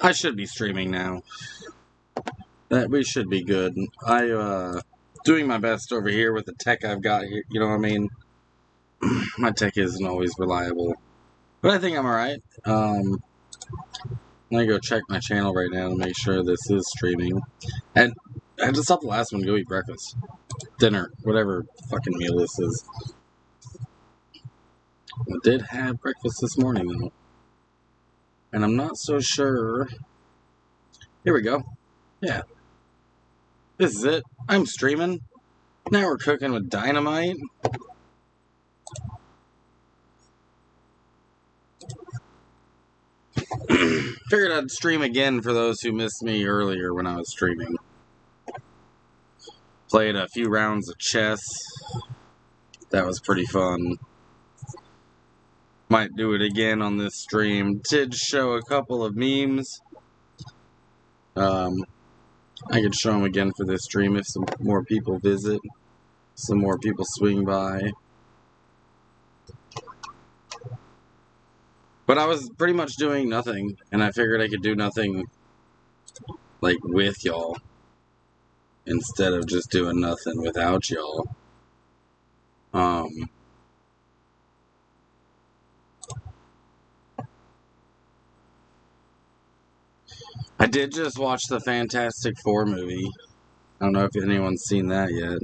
I should be streaming now. That we should be good. Doing my best over here with the tech I've got here. You know what I mean? My tech isn't always reliable, but I think I'm alright. I'm gonna go check my channel right now to make sure this is streaming. And I just saw the last one. Go eat breakfast, dinner, whatever fucking meal this is. I did have breakfast this morning though, and I'm not so sure. Here we go. Yeah, this is it. I'm streaming. Now we're cooking with dynamite. Figured I'd stream again for those who missed me earlier when I was streaming. Played a few rounds of chess. That was pretty fun. Might do it again on this stream. Did show a couple of memes. I could show them again for this stream if some more people visit. Some more people swing by. But I was pretty much doing nothing, and I figured I could do nothing, like, with y'all, instead of just doing nothing without y'all. I did just watch the Fantastic Four movie. I don't know if anyone's seen that yet.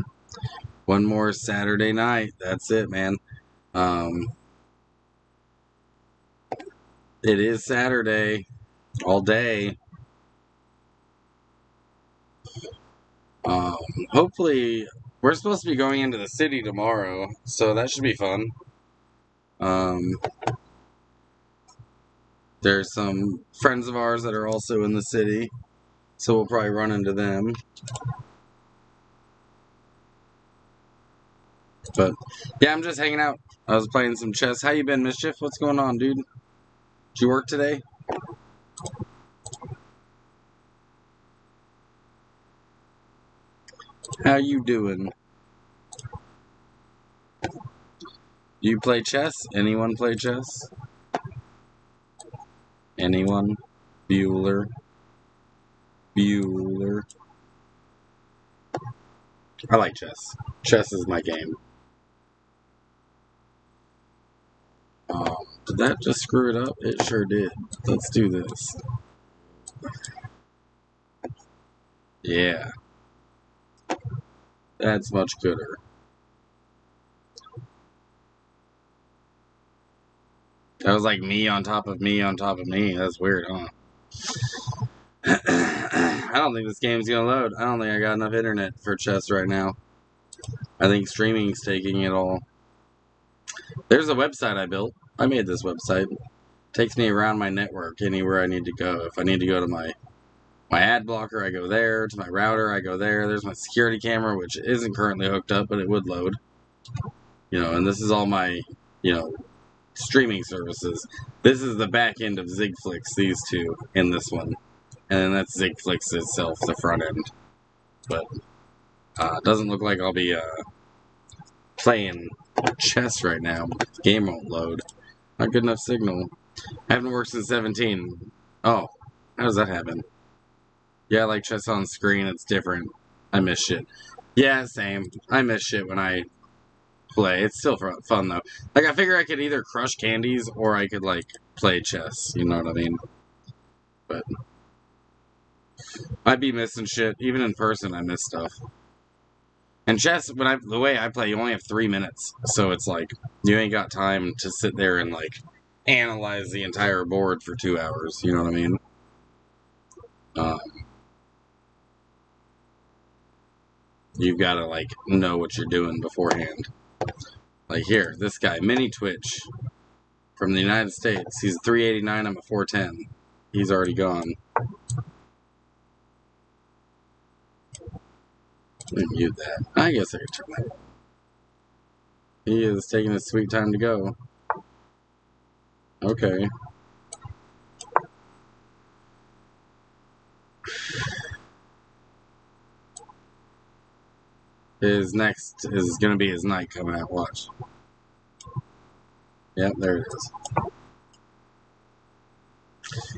One more Saturday night. That's it, man. It is Saturday. All day. Hopefully, we're supposed to be going into the city tomorrow, so that should be fun. There's some friends of ours that are also in the city, so we'll probably run into them. But, yeah, I'm just hanging out. I was playing some chess. How you been, Mischief? What's going on, dude? Did you work today? How you doing? You play chess? Anyone play chess? Anyone? Bueller? Bueller? I like chess. Chess is my game. Did that just screw it up? It sure did. Let's do this. Yeah. That's much gooder. That was like me on top of me on top of me. That's weird, huh? I don't think this game's gonna load. I don't think I got enough internet for chess right now. I think streaming's taking it all. There's a website I built. I made this website. Takes me around my network anywhere I need to go. If I need to go to my ad blocker, I go there. To my router, I go there. There's my security camera, which isn't currently hooked up, but it would load. You know, and this is all my, streaming services. This is the back end of Zigflix, these two, in this one. And then that's Zigflix itself, the front end. But, doesn't look like I'll be, playing chess right now. The game won't load. Not good enough signal. I haven't worked since 17. Oh, how does that happen? Yeah, like chess on screen, it's different. I miss shit. Yeah, same. I miss shit when I play. It's still fun, though. Like, I figure I could either crush candies or I could, like, play chess. You know what I mean? But I'd be missing shit. Even in person, I miss stuff. And chess, the way I play, you only have 3 minutes. So it's like, you ain't got time to sit there and, like, analyze the entire board for 2 hours. You know what I mean? You've got to, like, know what you're doing beforehand. Like here, this guy, Mini Twitch, from the United States. He's a 389, I'm a 410. He's already gone. Let me mute that. I guess I could turn that. He is taking his sweet time to go. Okay. His next is going to be his night coming out. Watch. Yep, there it is.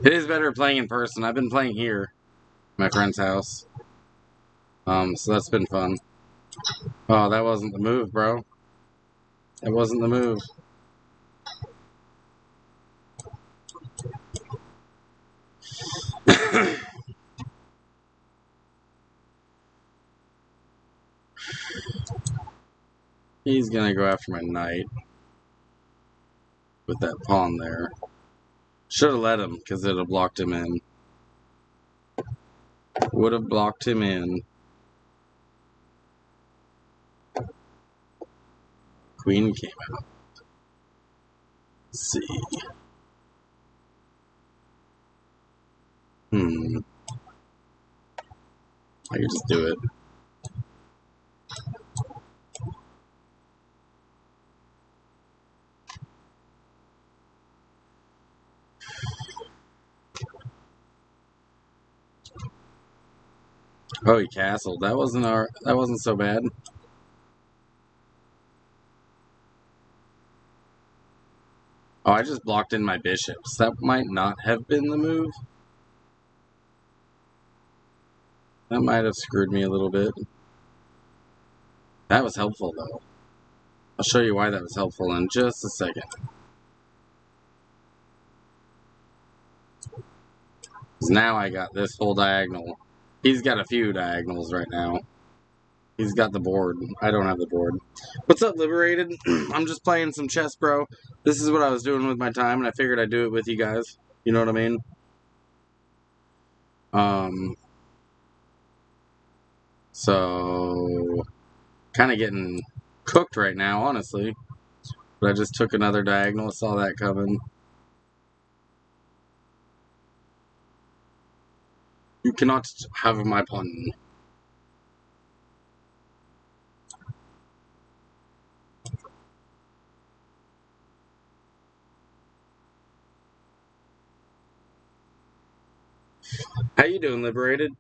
It is better playing in person. I've been playing here, my friend's house. So that's been fun. Oh, that wasn't the move, bro. That wasn't the move. He's gonna go after my knight with that pawn there. Should have let him, because it would have blocked him in. Would have blocked him in. Queen came out. Let's see. I could just do it. Oh, he castled. That wasn't so bad. Oh, I just blocked in my bishops. That might not have been the move. That might have screwed me a little bit. That was helpful, though. I'll show you why that was helpful in just a second. Because now I got this whole diagonal. He's got a few diagonals right now. He's got the board. I don't have the board. What's up, Liberated? I'm just playing some chess, bro. This is what I was doing with my time, and I figured I'd do it with you guys. You know what I mean? So, kind of getting cooked right now, honestly. But I just took another diagonal, saw that coming. You cannot have my pawn. How you doing, Liberated?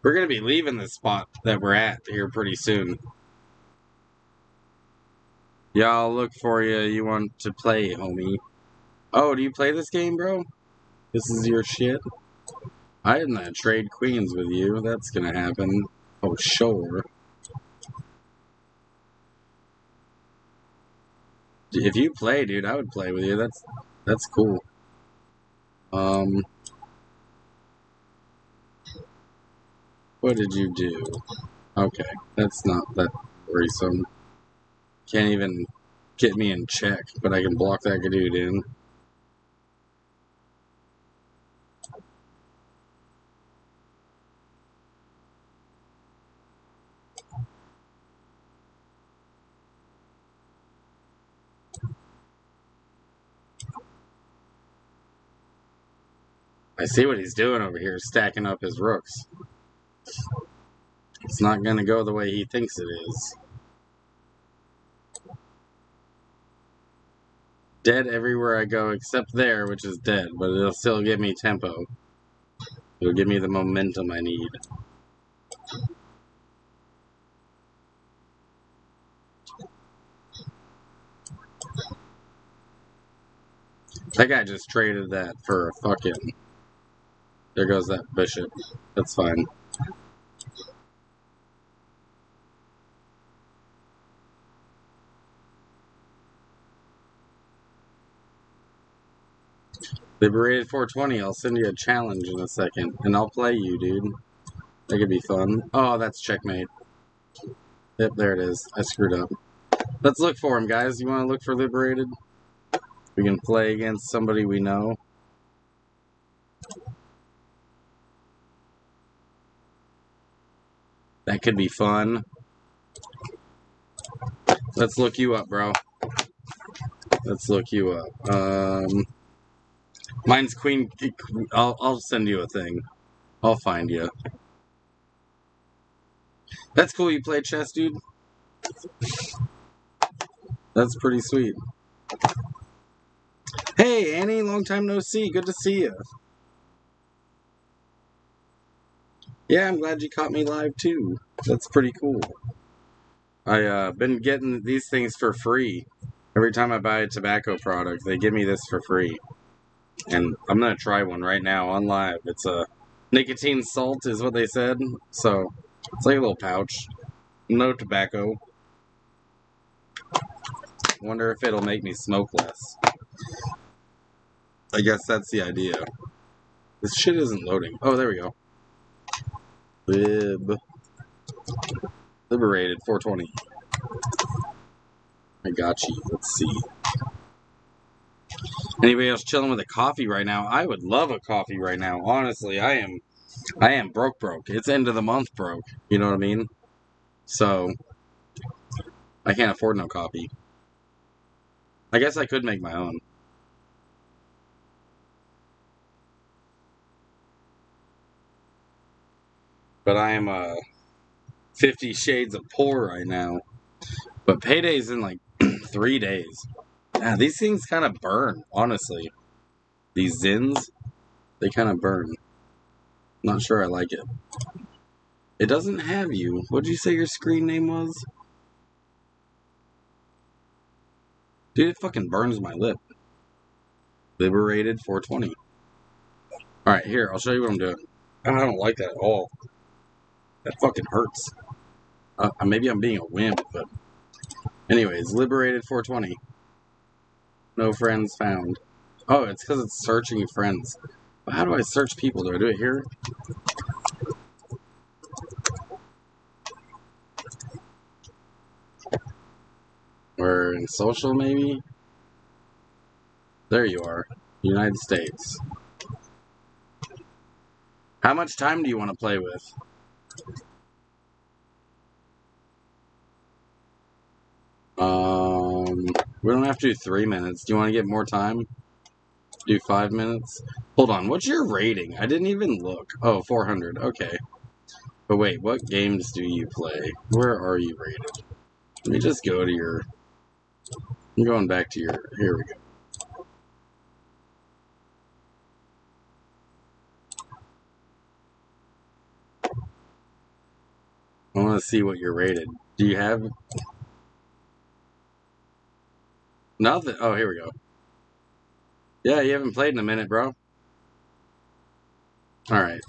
We're going to be leaving this spot that we're at here pretty soon. Yeah, I'll look for you. You want to play, homie. Oh, do you play this game, bro? This is your shit? I didn't trade queens with you. That's going to happen. Oh, sure. If you play, dude, I would play with you. That's cool. What did you do? Okay, that's not that worrisome. Can't even get me in check, but I can block that dude in. I see what he's doing over here, stacking up his rooks. It's not going to go the way he thinks it is. Dead everywhere I go except there, which is dead, but it'll still give me tempo. It'll give me the momentum I need. That guy just traded that for a fucking... There goes that bishop. That's fine. Liberated 420, I'll send you a challenge in a second, and I'll play you, dude. That could be fun. Oh, that's checkmate. Yep, there it is. I screwed up. Let's look for him, guys. You want to look for Liberated? We can play against somebody we know. That could be fun. Let's look you up, bro. Let's look you up. Mine's Queen. I'll send you a thing. I'll find you. That's cool. You play chess, dude. That's pretty sweet. Hey, Annie. Long time no see. Good to see you. Yeah, I'm glad you caught me live too. That's pretty cool. I been getting these things for free. Every time I buy a tobacco product, they give me this for free. And I'm gonna try one right now on live. It's a nicotine salt, is what they said. So it's like a little pouch, no tobacco. Wonder if it'll make me smoke less. I guess that's the idea. This shit isn't loading. Oh, there we go. Liberated 420. I got you. Let's see. Anybody else chilling with a coffee right now? I would love a coffee right now. Honestly, I am broke. It's end of the month broke. You know what I mean? So I can't afford no coffee. I guess I could make my own. But I am 50 shades of poor right now. But payday's in like 3 days. Yeah, these things kind of burn, honestly. These Zins, they kind of burn. Not sure I like it. It doesn't have you. What did you say your screen name was? Dude, it fucking burns my lip. Liberated 420. Alright, here, I'll show you what I'm doing. I don't like that at all. That fucking hurts. Maybe I'm being a wimp, but... Anyways, liberated 420. No friends found. Oh, it's because it's searching friends. But how do I search people? Do I do it here? Or in social, maybe? There you are. United States. How much time do you want to play with? We don't have to do 3 minutes. Do you want to get more time? Do 5 minutes? Hold on, what's your rating? I didn't even look. Oh, 400. Okay. But wait, what games do you play? Where are you rated? Let me just go to your... I'm going back to your... Here we go. I want to see what you're rated. Do you have... Nothing? Oh, here we go. Yeah, you haven't played in a minute, bro. Alright.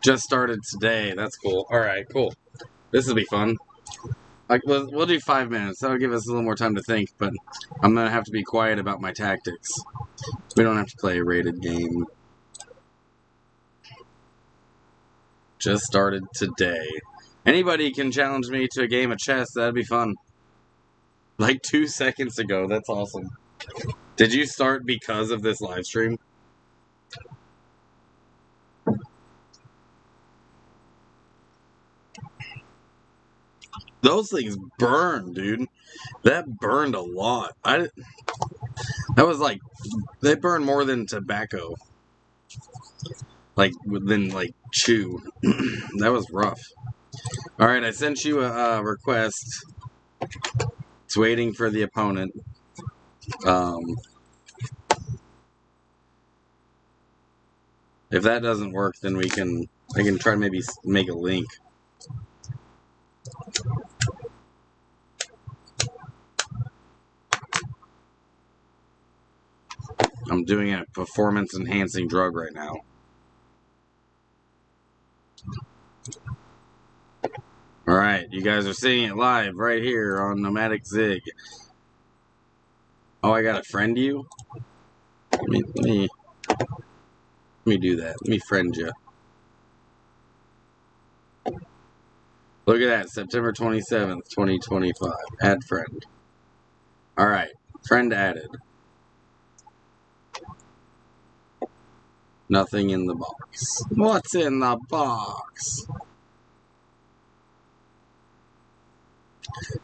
Just started today. That's cool. Alright, cool. This will be fun. Like, we'll do 5 minutes. That'll give us a little more time to think, but I'm going to have to be quiet about my tactics. We don't have to play a rated game. Just started today. Anybody can challenge me to a game of chess. That'd be fun. Like 2 seconds ago. That's awesome. Did you start because of this live stream? Those things burn, dude. That burned a lot. That was like, they burn more than tobacco. Like, than like chew. That was rough. Alright, I sent you a request. It's waiting for the opponent. If that doesn't work, then I can try to maybe make a link. I'm doing a performance-enhancing drug right now. Alright, you guys are seeing it live right here on Nomadic Zig. Oh, I gotta friend you? Let me do that. Let me friend you. Look at that, September 27th, 2025. Add friend. Alright, friend added. Nothing in the box. What's in the box?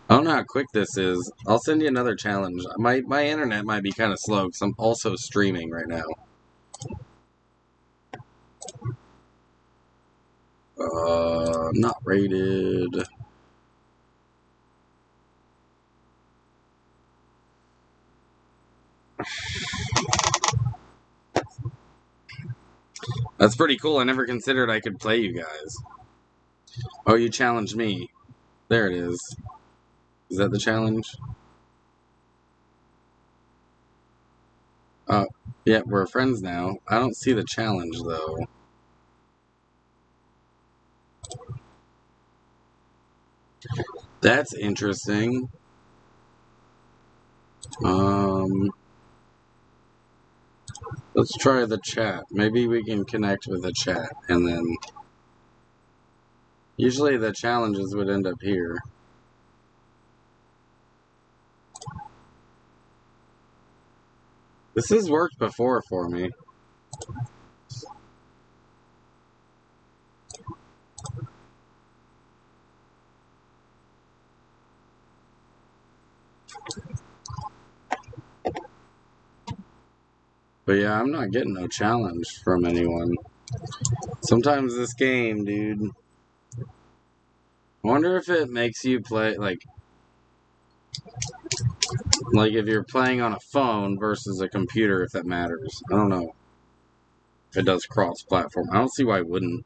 I don't know how quick this is. I'll send you another challenge. My internet might be kind of slow because I'm also streaming right now. Not rated. That's pretty cool. I never considered I could play you guys. Oh, you challenged me. There it is. Is that the challenge? Yeah, we're friends now. I don't see the challenge, though. That's interesting. Let's try the chat. Maybe we can connect with the chat, and then... Usually the challenges would end up here. This has worked before for me. But yeah, I'm not getting no challenge from anyone. Sometimes this game, dude. I wonder if it makes you play, like if you're playing on a phone versus a computer, if that matters. I don't know if it does cross-platform. I don't see why it wouldn't.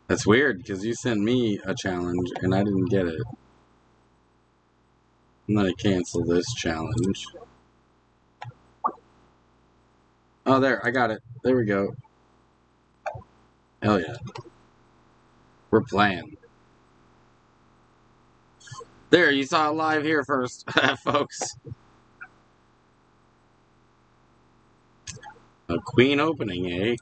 That's weird, because you sent me a challenge, and I didn't get it. I'm gonna cancel this challenge. Oh, there, I got it. There we go. Hell yeah. We're playing. There, you saw it live here first, folks. A queen opening, eh?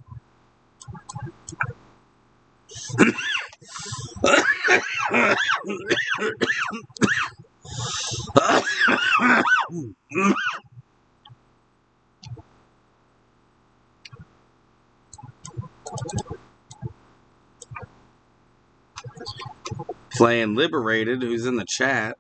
Playing Liberated, who's in the chat.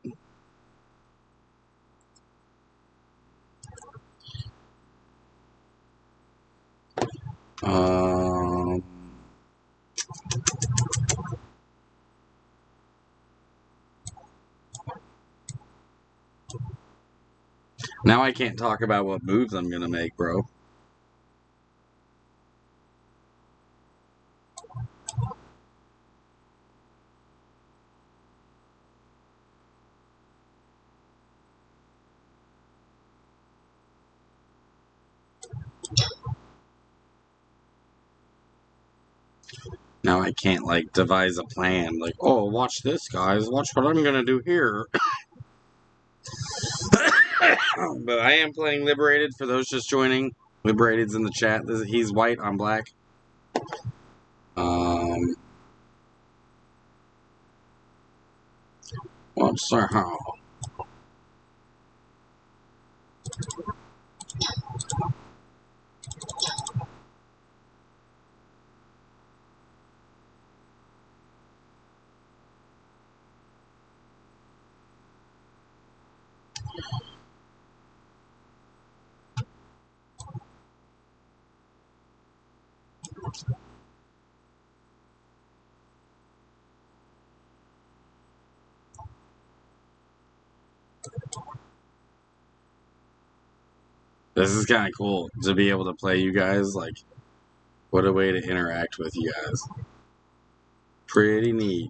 Now I can't talk about what moves I'm gonna make, bro. Now I can't, like, devise a plan. Like, oh, watch this, guys. Watch what I'm gonna do here. But I am playing Liberated for those just joining. Liberated's in the chat. He's white, I'm black. What's that? This is kind of cool to be able to play you guys. Like, what a way to interact with you guys. Pretty neat.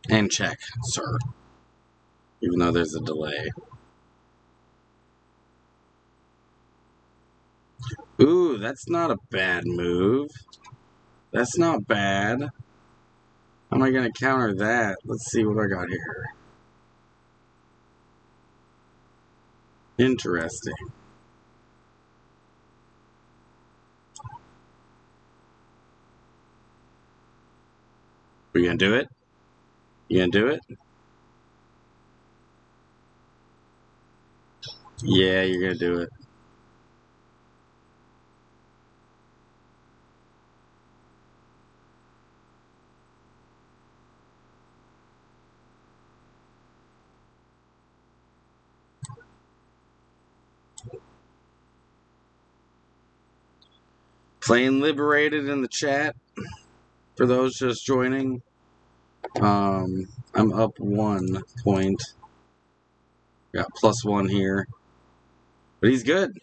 And check, sir. Even though there's a delay. Ooh, that's not a bad move. That's not bad. How am I going to counter that? Let's see what I got here. Interesting. We gonna do it? You gonna do it? Yeah, you're gonna do it. Playing Liberated in the chat for those just joining. I'm up 1 point. Got +1 here. But he's good.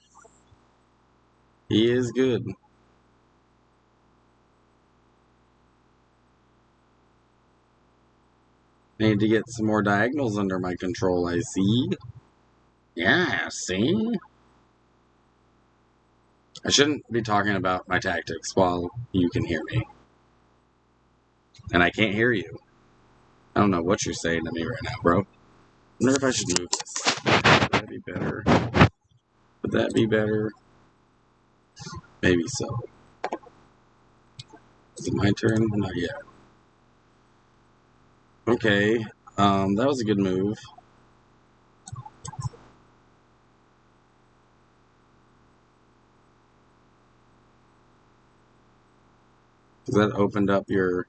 He is good. Need to get some more diagonals under my control, I see. Yeah, see? I shouldn't be talking about my tactics while you can hear me. And I can't hear you. I don't know what you're saying to me right now, bro. I wonder if I should move this. Would that be better? Would that be better? Maybe so. Is it my turn? Not yet. Okay. That was a good move. Because that opened up your...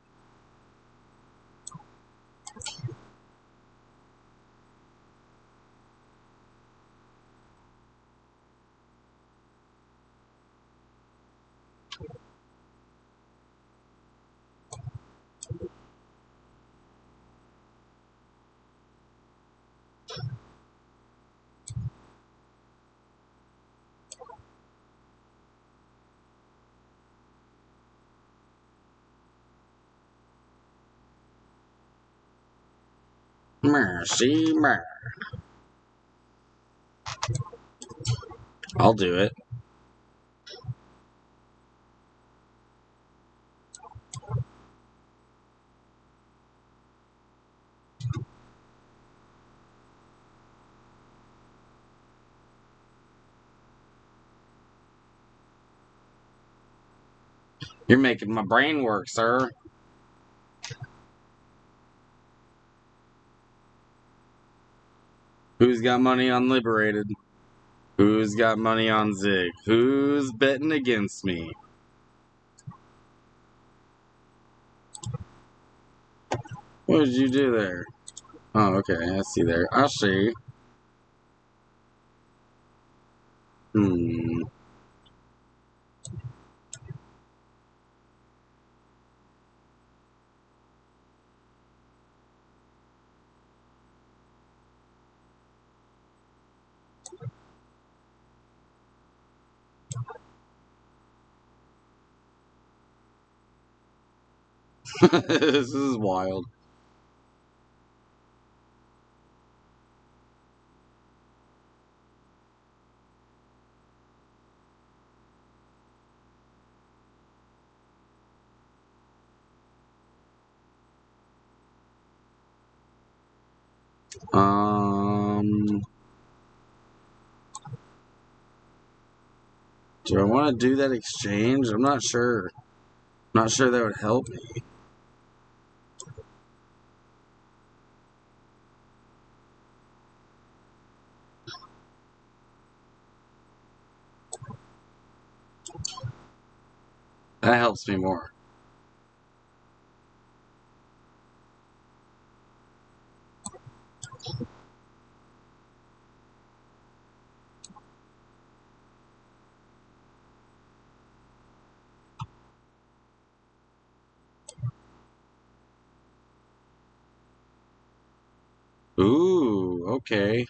Mercy, I'll do it. You're making my brain work, sir. Who's got money on Liberated? Who's got money on Zig? Who's betting against me? What did you do there? Oh, okay, I see there. I see. Hmm. This is wild. Do I want to do that exchange? I'm not sure. Not sure that would help me. That helps me more. Ooh, okay.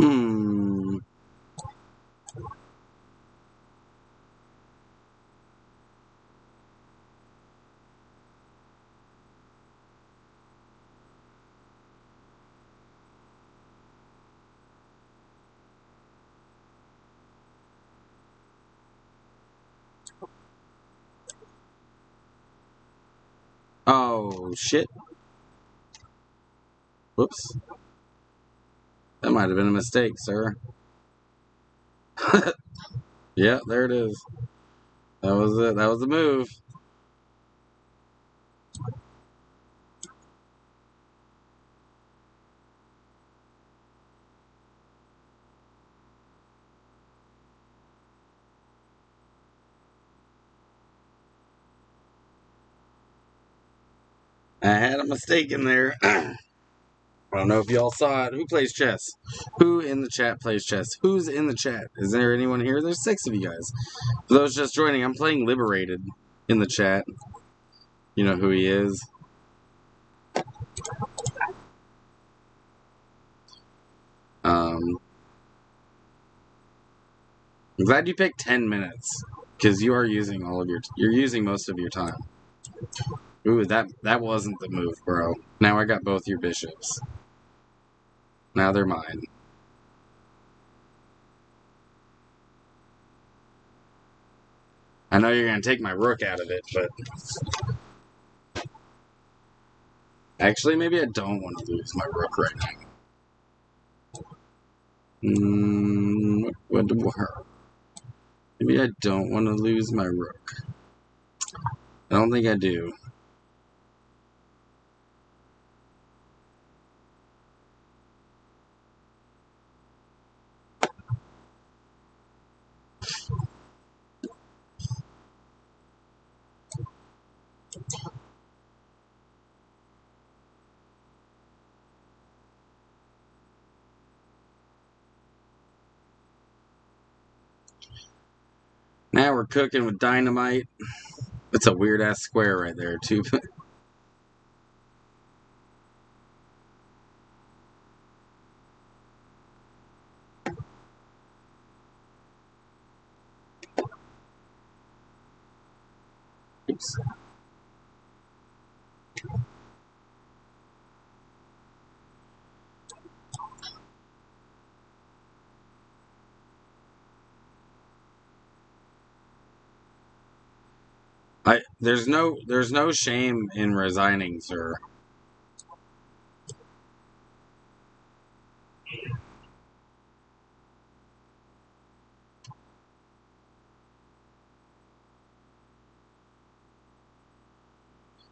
Hmm. Oh, shit. Whoops. That might have been a mistake, sir. Yeah, there it is. That was it. That was the move. I had a mistake in there. I don't know if y'all saw it. Who plays chess? Who in the chat plays chess? Who's in the chat? Is there anyone here? There's 6 of you guys. For those just joining, I'm playing Liberated in the chat. You know who he is. I'm glad you picked 10 minutes because you are using you're using most of your time. Ooh, that wasn't the move, bro. Now I got both your bishops. Now they're mine. I know you're gonna take my rook out of it, but actually, maybe I don't want to lose my rook right now. Maybe I don't want to lose my rook. I don't think I do. Now we're cooking with dynamite. It's a weird ass square right there, too. Oops. There's no shame in resigning, sir.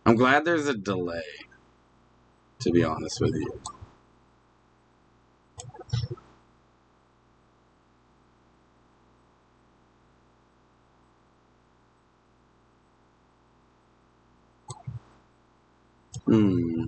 I'm glad there's a delay, to be honest with you. Hmm.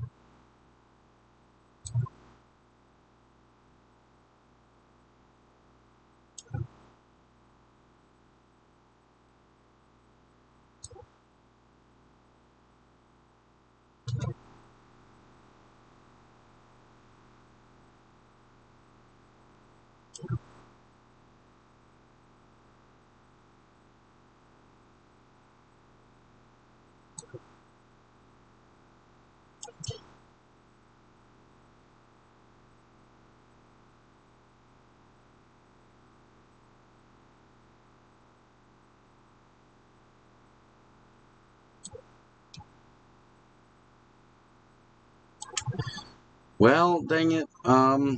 Well, dang it. Why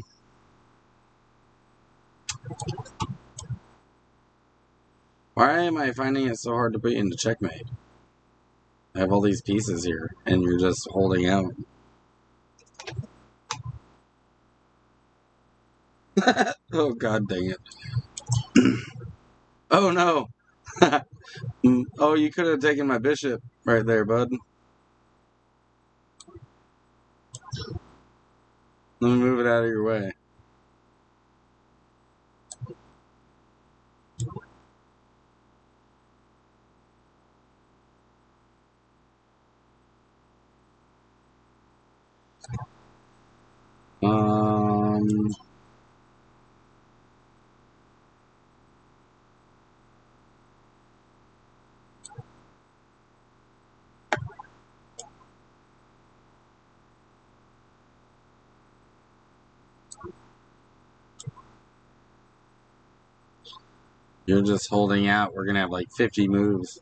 am I finding it so hard to put into checkmate? I have all these pieces here, and you're just holding out. Oh, god dang it. Oh, no. Oh, you could have taken my bishop right there, bud. Let me move it out of your way. Um... You're just holding out. We're gonna have like 50 moves.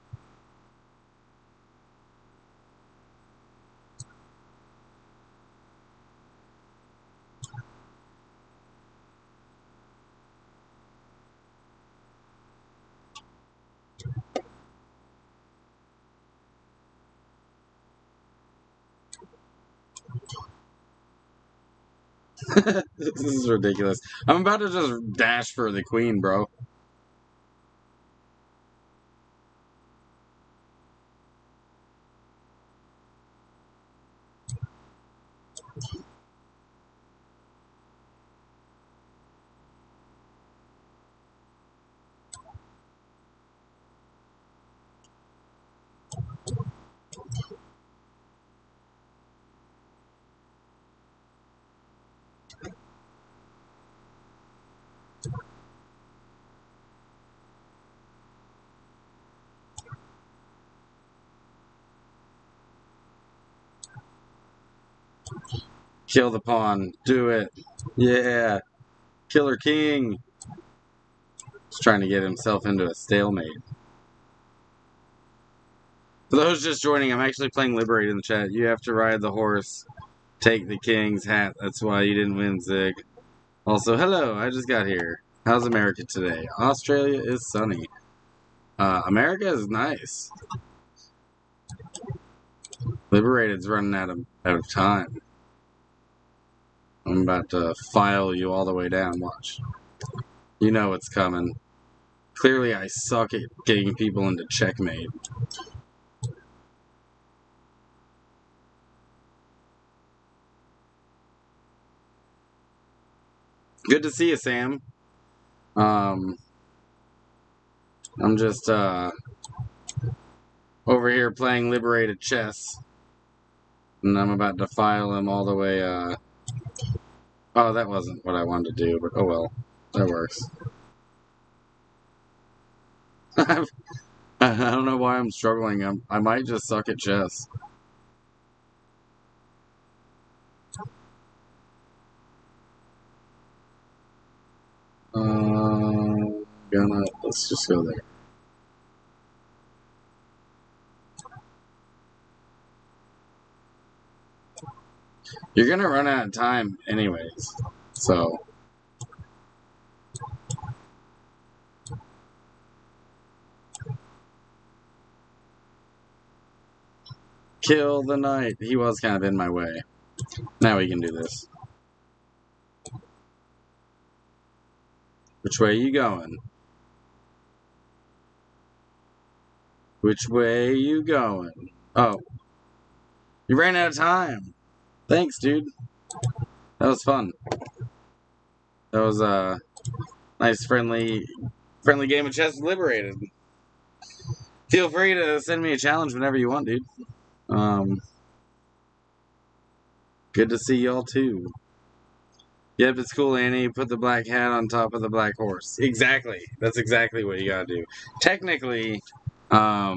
This is ridiculous. I'm about to just dash for the queen, bro. Kill the pawn. Do it. Yeah. Killer King. He's trying to get himself into a stalemate. For those just joining, I'm actually playing Liberate in the chat. You have to ride the horse, take the king's hat. That's why you didn't win, Zig. Also, hello, I just got here. How's America today? Australia is sunny. America is nice. Liberated's running out of time. I'm about to file you all the way down. Watch. You know what's coming. Clearly, I suck at getting people into checkmate. Good to see you, Sam. I'm just over here playing Liberated chess, and I'm about to file him all the way. Oh, that wasn't what I wanted to do, but oh well, that works. I don't know why I'm struggling. I might just suck at chess. Let's just go there. You're gonna run out of time anyways, so. Kill the knight. He was kind of in my way. Now we can do this. Which way are you going? Which way are you going? Oh. You ran out of time. Thanks, dude. That was fun. That was a nice, friendly game of chess Liberated. Feel free to send me a challenge whenever you want, dude. Good to see y'all, too. Yep, it's cool, Annie. Put the black hat on top of the black horse. Exactly. That's exactly what you gotta do. Technically, I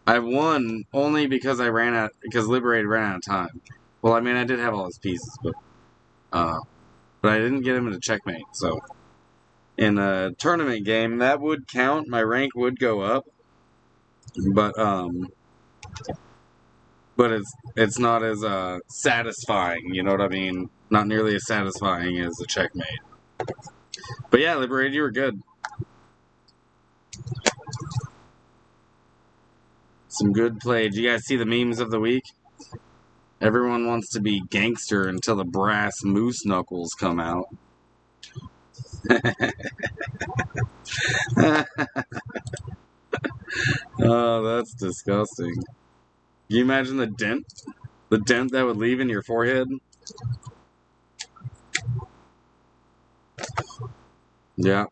won only because because Liberated ran out of time. Well, I mean, I did have all his pieces, but I didn't get him into checkmate. So, in a tournament game, that would count. My rank would go up, but it's not as satisfying. You know what I mean? Not nearly as satisfying as a checkmate. But yeah, Liberated, you were good. Some good play. Did you guys see the memes of the week? Everyone wants to be gangster until the brass moose knuckles come out. Oh, that's disgusting. Can you imagine the dent? The dent that would leave in your forehead? Yeah.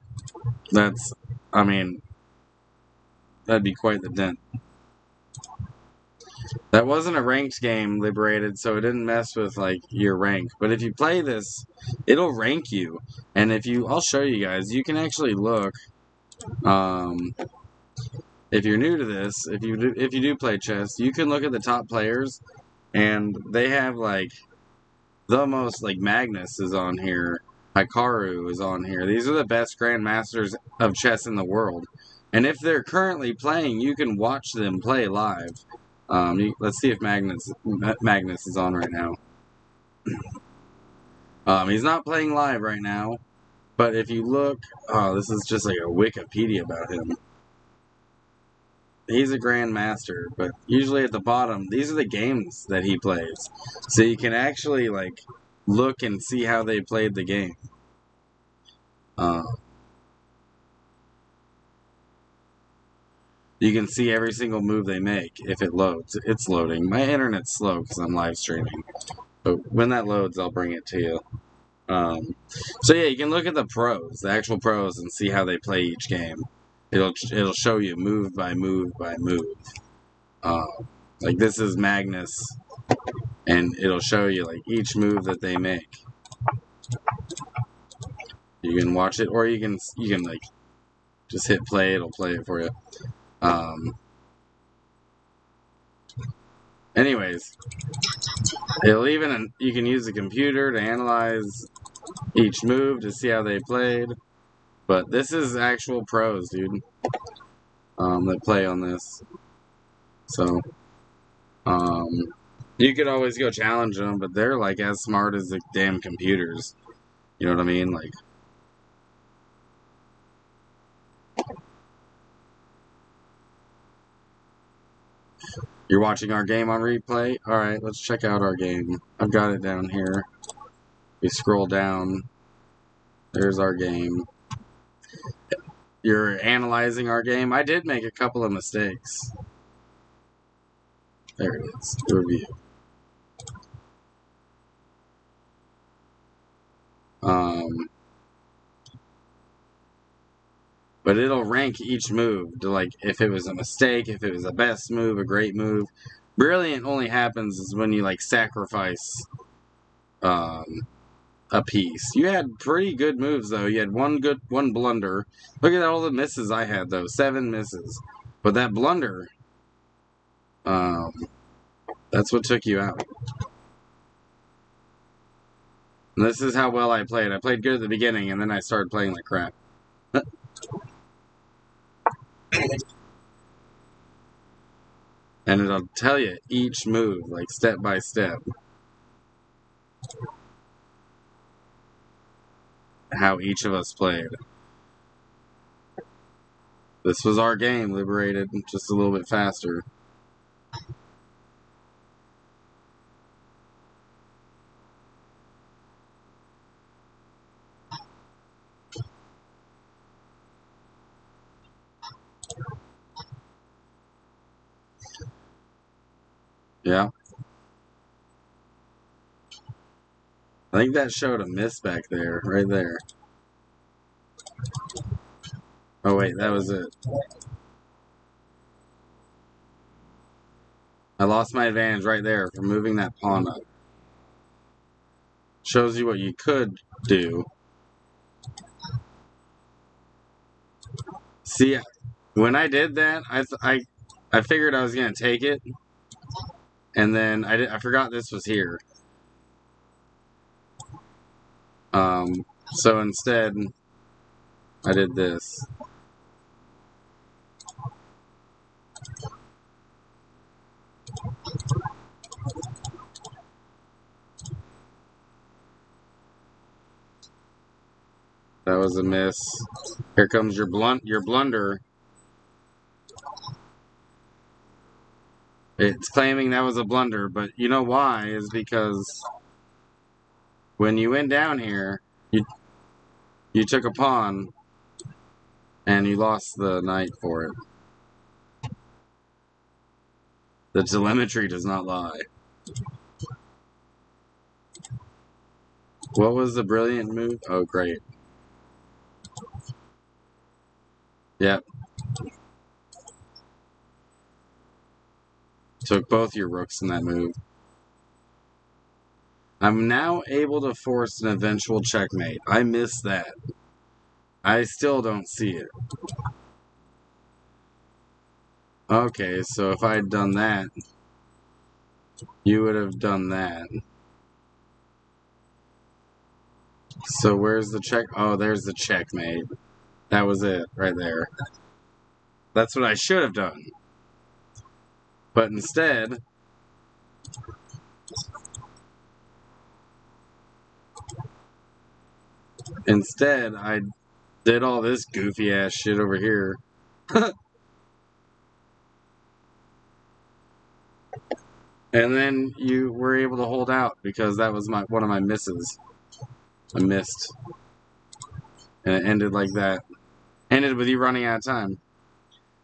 I mean, that'd be quite the dent. That wasn't a ranked game, Liberated, so it didn't mess with, like, your rank. But if you play this, it'll rank you. And I'll show you guys, you can actually look, if you're new to this, if you do play chess, you can look at the top players, and they have, like, the most, like, Magnus is on here, Hikaru is on here. These are the best grandmasters of chess in the world. And if they're currently playing, you can watch them play live. Let's see if Magnus is on right now. He's not playing live right now, but if you look, this is just like a Wikipedia about him. He's a grandmaster, but usually at the bottom, these are the games that he plays. So you can actually, like, look and see how they played the game. You can see every single move they make if it loads. It's loading. My internet's slow because I'm live streaming. But when that loads, I'll bring it to you. So yeah, you can look at the pros, the actual pros, and see how they play each game. It'll show you move by move by move. Like this is Magnus, and it'll show you like each move that they make. You can watch it, or you can like just hit play. It'll play it for you. Anyways, you can use the computer to analyze each move to see how they played. But this is actual pros, dude. That play on this. So, you could always go challenge them, but they're like as smart as the damn computers. You know what I mean? Like, you're watching our game on replay? Alright, let's check out our game. I've got it down here. We scroll down. There's our game. You're analyzing our game. I did make a couple of mistakes. There it is. Review. But it'll rank each move to like if it was a mistake, if it was a best move, a great move. Brilliant only happens is when you like sacrifice a piece. You had pretty good moves though. You had one blunder. Look at all the misses I had though. 7 misses. But that blunder, that's what took you out. And this is how well I played. I played good at the beginning, and then I started playing like crap. And it'll tell you each move, like step by step, how each of us played. This was our game, Liberated, just a little bit faster. Yeah. I think that showed a miss back there, right there. Oh wait, that was it. I lost my advantage right there for moving that pawn up. Shows you what you could do. See, when I did that, I figured I was gonna take it, and then I forgot this was here. So instead, I did this. That was a miss. Here comes your blunder. It's claiming that was a blunder, but you know why? Is because when you went down here, you took a pawn, and you lost the knight for it. The telemetry does not lie. What was the brilliant move? Oh, great. Yep. Took both your rooks in that move. I'm now able to force an eventual checkmate. I missed that. I still don't see it. Okay, so if I'd done that, you would have done that. So where's the check? Oh, there's the checkmate. That was it, right there. That's what I should have done. But instead, I did all this goofy ass shit over here. And then you were able to hold out because that was one of my misses. I missed. And it ended like that. Ended with you running out of time.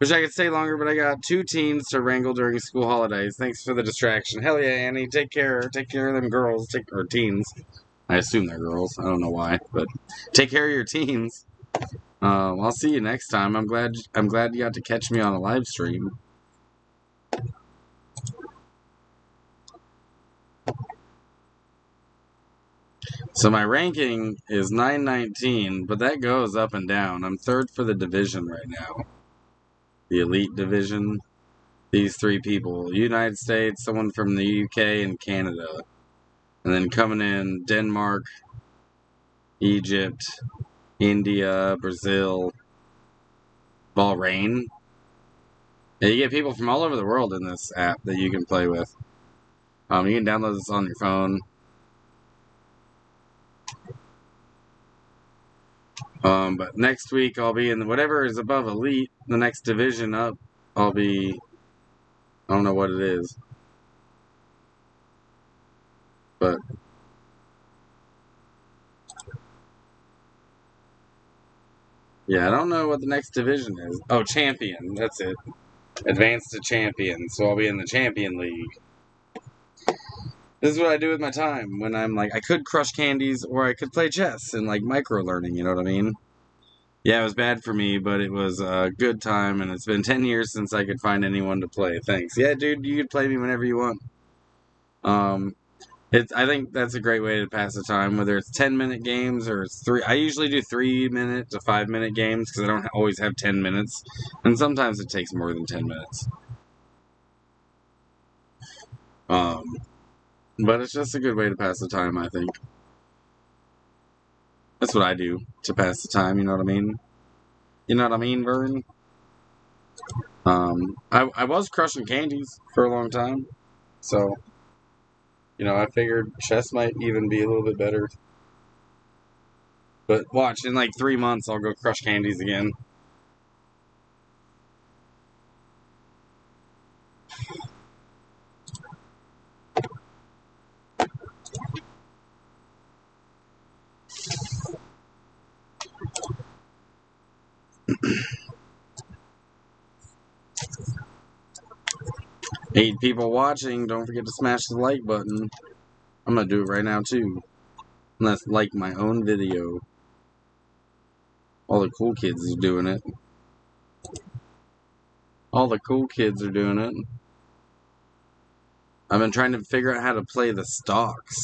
Wish I could stay longer, but I got 2 teens to wrangle during school holidays. Thanks for the distraction. Hell yeah, Annie. Take care. Take care of them girls. Or teens. I assume they're girls. I don't know why, but take care of your teens. I'll see you next time. I'm glad you got to catch me on a live stream. So my ranking is 919, but that goes up and down. I'm 3rd for the division right now. The elite division. These 3 people. United States, someone from the UK, and Canada. And then coming in, Denmark, Egypt, India, Brazil, Bahrain. Yeah, you get people from all over the world in this app that you can play with. You can download this on your phone. But next week I'll be in whatever is above elite. The next division up, I'll be. I don't know what it is, but yeah, I don't know what the next division is. Oh, champion. That's it. Advanced to champion. So I'll be in the champion league. This is what I do with my time when I'm like, I could crush candies or I could play chess and like micro learning. You know what I mean? Yeah, it was bad for me, but it was a good time, and it's been 10 years since I could find anyone to play. Thanks. Yeah, dude, you could play me whenever you want. I think that's a great way to pass the time, whether it's 10-minute games or it's 3. I usually do 3-minute to 5-minute games because I don't always have 10 minutes, and sometimes it takes more than 10 minutes. But it's just a good way to pass the time, I think. That's what I do to pass the time, you know what I mean? You know what I mean, Vern? I was crushing candies for a long time, so, I figured chess might even be a little bit better. But watch, in like 3 months, I'll go crush candies again. Eight people watching, don't forget to smash the like button. I'm gonna do it right now too. Let's like my own video. All the cool kids are doing it. All the cool kids are doing it. I've been trying to figure out how to play the stocks.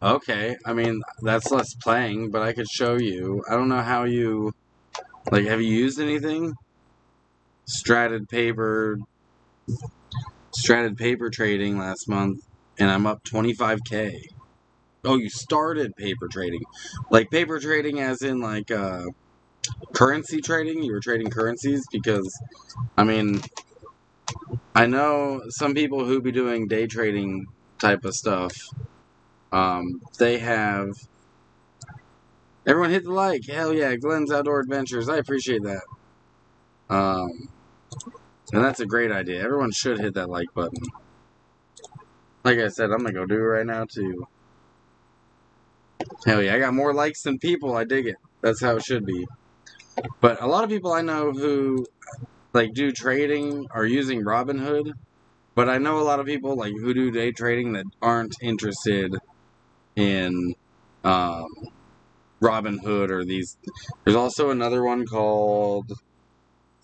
Okay, I mean, that's less playing, but I could show you. I don't know how you... Like, have you used anything? Stratted paper trading last month, and I'm up 25K. Oh, you started paper trading. Like, paper trading as in, like, currency trading? You were trading currencies? Because, I mean, I know some people who be doing day trading type of stuff. They have... Everyone hit the like. Hell yeah, Glenn's Outdoor Adventures. I appreciate that. And that's a great idea. Everyone should hit that like button. Like I said, I'm going to go do it right now, too. Hell yeah, I got more likes than people. I dig it. That's how it should be. But a lot of people I know who, like, do trading are using Robinhood. But I know a lot of people, like, who do day trading that aren't interested in Robinhood or these. There's also another one called...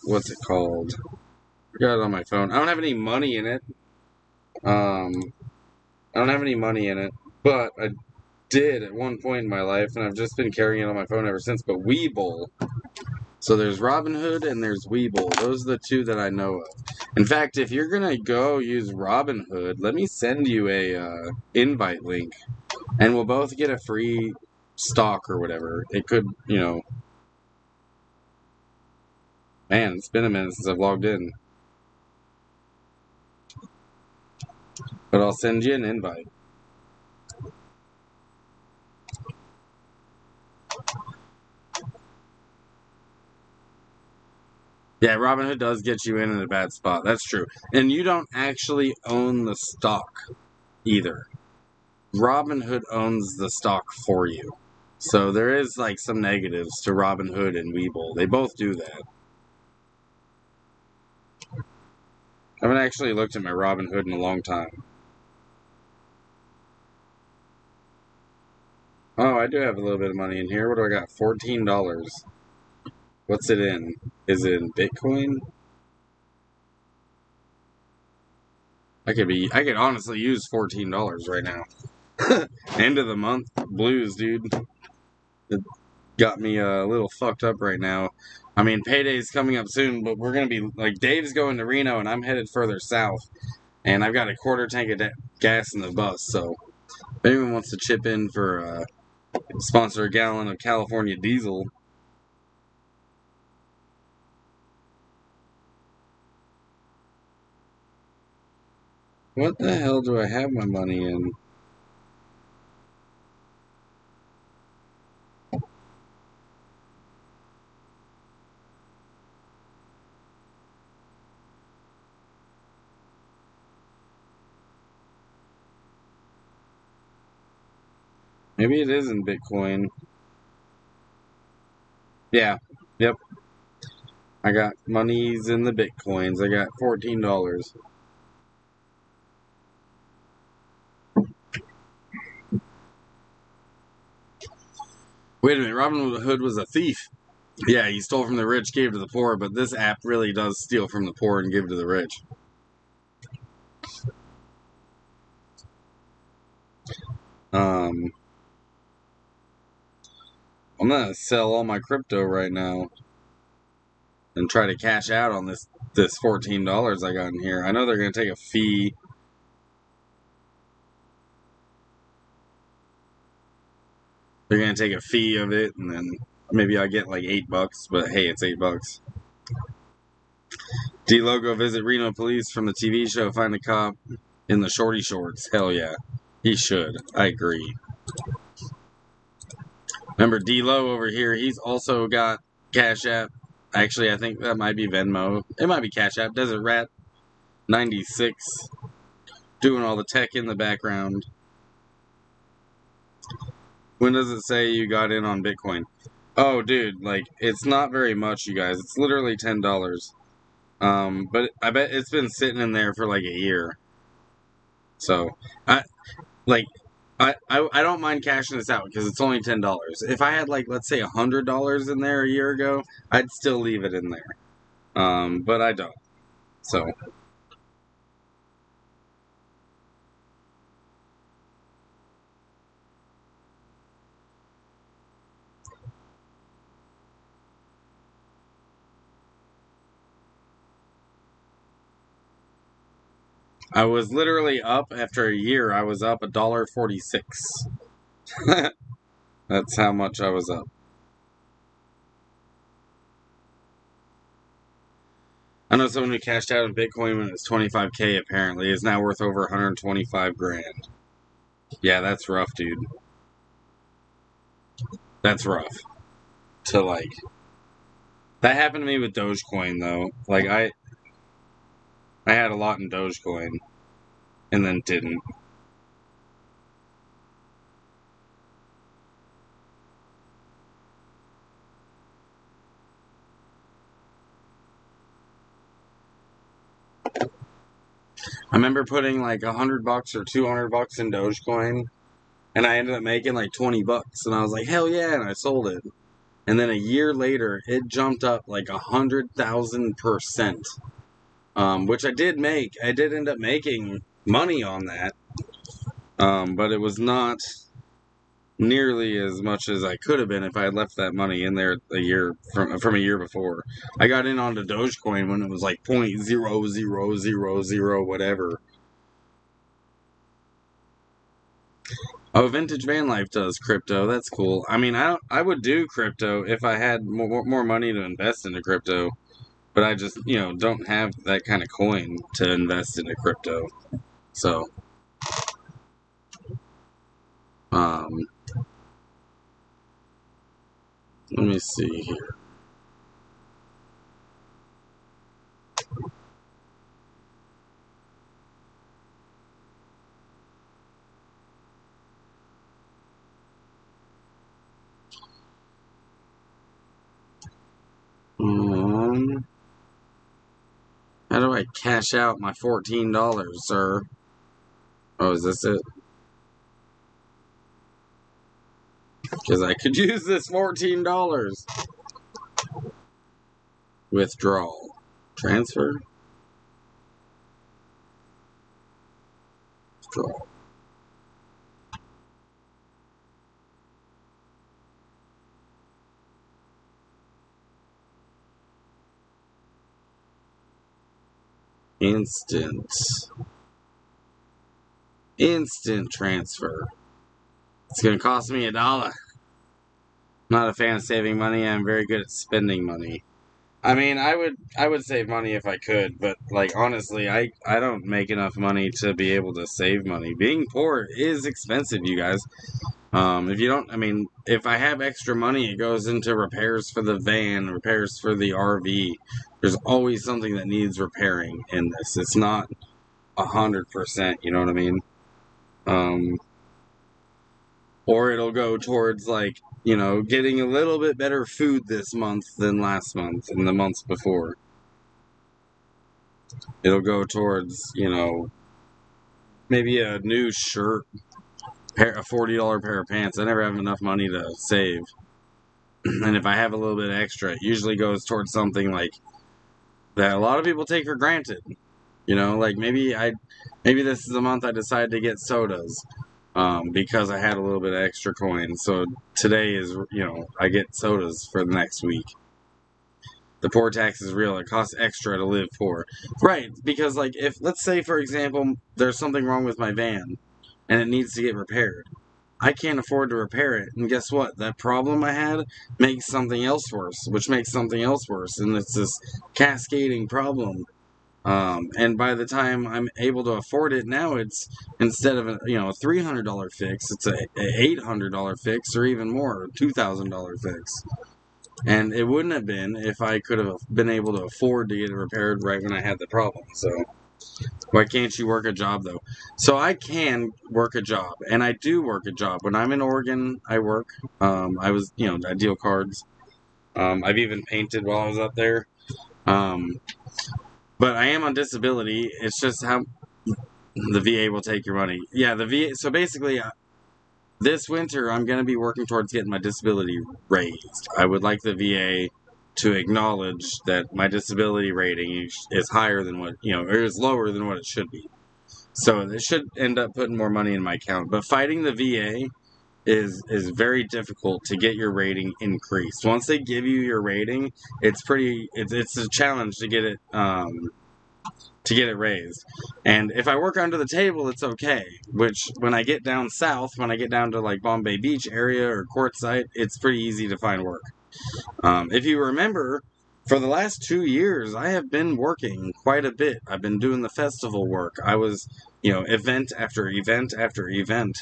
What's it called? I got it on my phone. I don't have any money in it. I don't have any money in it, but I did at one point in my life, and I've just been carrying it on my phone ever since. But Webull. So there's Robinhood and there's Webull. Those are the 2 that I know of. In fact, if you're gonna go use Robinhood, let me send you a invite link, and we'll both get a free stock or whatever. It could, Man, it's been a minute since I've logged in. But I'll send you an invite. Yeah, Robinhood does get you in a bad spot. That's true. And you don't actually own the stock either. Robinhood owns the stock for you. So there is like some negatives to Robinhood and Webull. They both do that. I haven't actually looked at my Robinhood in a long time. Oh, I do have a little bit of money in here. What do I got? $14. What's it in? Is it in Bitcoin? I could honestly use $14 right now. End of the month blues, dude. It got me a little fucked up right now. I mean, payday's coming up soon, but we're gonna be like Dave's going to Reno, and I'm headed further south, and I've got a quarter tank of gas in the bus. So, if anyone wants to chip in for sponsor a gallon of California diesel. What the hell do I have my money in? Maybe it is in Bitcoin. Yeah. Yep. I got monies in the Bitcoins. I got $14. Wait a minute, Robin Hood was a thief. Yeah, he stole from the rich, gave to the poor, but this app really does steal from the poor and give to the rich. I'm gonna sell all my crypto right now and try to cash out on this $14 I got in here. I know they're gonna take a fee. They're gonna take a fee of it, and then maybe I get like $8. But hey, it's $8. D-Logo visit Reno police from the TV show. Find a cop in the shorty shorts. Hell yeah, he should. I agree. Remember D-Lo over here? He's also got Cash App. Actually, I think that might be Venmo. It might be Cash App. Desert Rat 96 doing all the tech in the background. When does it say you got in on Bitcoin? Oh, dude, like it's not very much, you guys. It's literally $10. But I bet it's been sitting in there for like a year. So I like I don't mind cashing this out because it's only $10. If I had like let's say $100 in there a year ago, I'd still leave it in there. But I don't. So I was literally up after a year. I was up $1.46. That's how much I was up. I know someone who cashed out in Bitcoin when it was 25K. Apparently, is now worth over 125 grand. Yeah, that's rough, dude. That's rough. To like that happened to me with Dogecoin though. Like I had a lot in Dogecoin and then didn't. I remember putting like $100 or $200 in Dogecoin, and I ended up making like $20, and I was like, hell yeah, and I sold it. And then a year later, it jumped up like 100,000%, which I did make. I did end up making money on that, but it was not nearly as much as I could have been if I had left that money in there a year from a year before. I got in onto Dogecoin when it was like 0.0000 whatever. Oh, Vintage Van Life does crypto. That's cool. I mean, I would do crypto if I had more money to invest into crypto, but I just don't have that kind of coin to invest into crypto. So, um, let me see here. Um, how do I I cash out my $14, sir? Oh, is this it? Because I could use this $14. Withdrawal. Transfer? Withdrawal. Instant transfer. It's going to cost me $1. I'm not a fan of saving money. I'm very good at spending money. I mean, I would save money if I could, but like honestly, I don't make enough money to be able to save money. Being poor is expensive, you guys. If you don't, I mean, if I have extra money, it goes into repairs for the van, repairs for the RV. There's always something that needs repairing in this. It's not 100%. You know what I mean? Um, or it'll go towards like, getting a little bit better food this month than last month and the months before. It'll go towards, maybe a new shirt, a $40 pair of pants. I never have enough money to save. And if I have a little bit extra, it usually goes towards something like that a lot of people take for granted. Like maybe this is the month I decided to get sodas. Because I had a little bit of extra coin. So today is, I get sodas for the next week. The poor tax is real. It costs extra to live poor. Right, because, like, if, let's say, for example, there's something wrong with my van and it needs to get repaired. I can't afford to repair it. And guess what? That problem I had makes something else worse, which makes something else worse. And it's this cascading problem. And by the time I'm able to afford it, now it's, instead of a $300 fix, it's a $800 fix, or even more, $2,000 fix. And it wouldn't have been if I could have been able to afford to get it repaired right when I had the problem. So why can't you work a job though? So I can work a job, and I do work a job. When I'm in Oregon, I work. I deal cards. I've even painted while I was up there. But I am on disability. It's just how the VA will take your money. Yeah, the VA. So basically, this winter, I'm going to be working towards getting my disability raised. I would like the VA to acknowledge that my disability rating is higher than what, or is lower than what it should be. So it should end up putting more money in my account. But fighting the VA is very difficult to get your rating increased. Once they give you your rating, it's a challenge to get it raised. And if I work under the table, it's okay. Which, when I get down south, when I get down to like Bombay Beach area or Quartzsite, it's pretty easy to find work. If you remember, for the last 2 years, I have been working quite a bit. I've been doing the festival work. I was, event after event after event.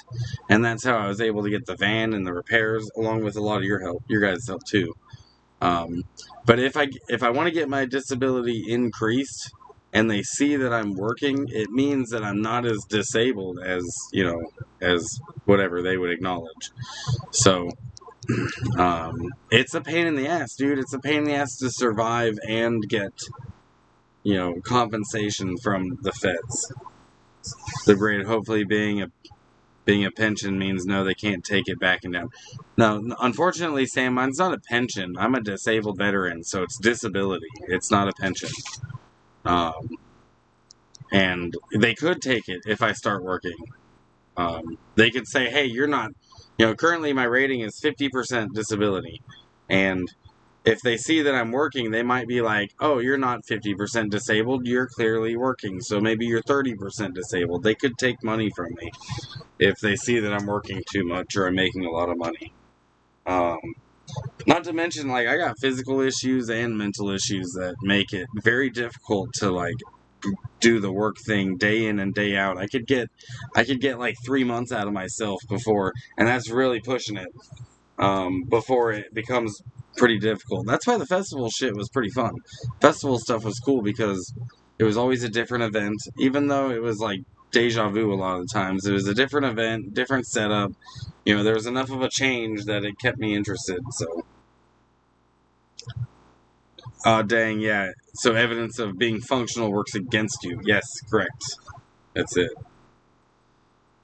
And that's how I was able to get the van and the repairs, along with a lot of your guys' help too. But if I want to get my disability increased, and they see that I'm working, it means that I'm not as disabled as whatever they would acknowledge. So, it's a pain in the ass, dude. It's a pain in the ass to survive and get, compensation from the feds. The grade, hopefully being a pension means no, they can't take it back and down. No, unfortunately, Sam, mine's not a pension. I'm a disabled veteran, so it's disability. It's not a pension. And they could take it if I start working. They could say, hey, you're not, currently my rating is 50% disability. And if they see that I'm working, they might be like, oh, you're not 50% disabled, you're clearly working, so maybe you're 30% disabled. They could take money from me if they see that I'm working too much or I'm making a lot of money. Not to mention, like, I got physical issues and mental issues that make it very difficult to, like, do the work thing day in and day out. I could get like 3 months out of myself before, and that's really pushing it, before it becomes pretty difficult. That's why the festival shit was pretty fun. Festival stuff was cool because it was always a different event, even though it was like deja vu a lot of the times. It was a different event, different setup. There was enough of a change that it kept me interested. So, oh dang, yeah. So evidence of being functional works against you. Yes, correct. That's it.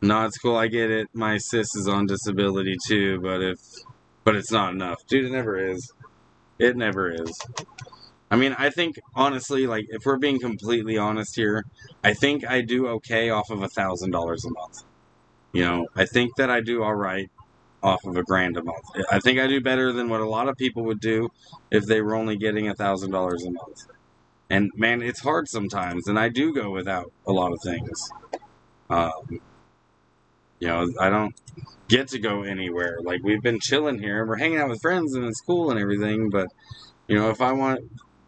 No, it's cool. I get it. My sis is on disability too, but it's not enough, dude. It never is. It never is. I mean, I think honestly, like if we're being completely honest here, I think I do okay off of $1,000 a month. I think that I do all right off of $1,000 a month. I think I do better than what a lot of people would do if they were only getting $1,000 a month. And man, it's hard sometimes, and I do go without a lot of things. Um, I don't get to go anywhere. Like we've been chilling here, and we're hanging out with friends, and it's cool and everything. But if I want,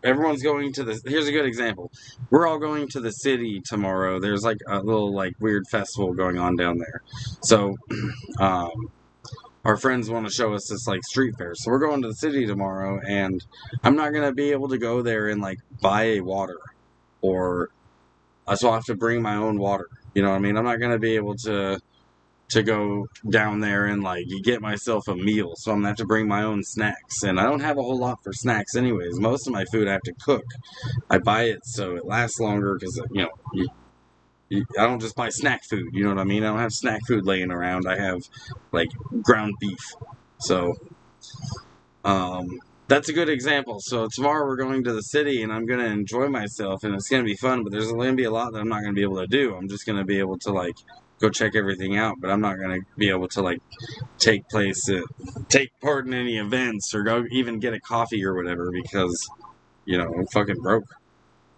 everyone's going to the. Here's a good example. We're all going to the city tomorrow. There's like a little like weird festival going on down there. So, our friends want to show us this like street fair. So we're going to the city tomorrow, and I'm not gonna be able to go there and like buy a water, or so I'll have to bring my own water. You know what I mean? I'm not gonna be able to go down there and like get myself a meal. So I'm gonna have to bring my own snacks, and I don't have a whole lot for snacks anyways. Most of my food I have to cook. I buy it so it lasts longer because I don't just buy snack food. You know what I mean? I don't have snack food laying around. I have like ground beef. So that's a good example. So tomorrow we're going to the city, and I'm gonna enjoy myself, and it's gonna be fun. But there's gonna be a lot that I'm not gonna be able to do. I'm just gonna be able to like go check everything out, but I'm not gonna be able to like take part in any events or go even get a coffee or whatever because I'm fucking broke.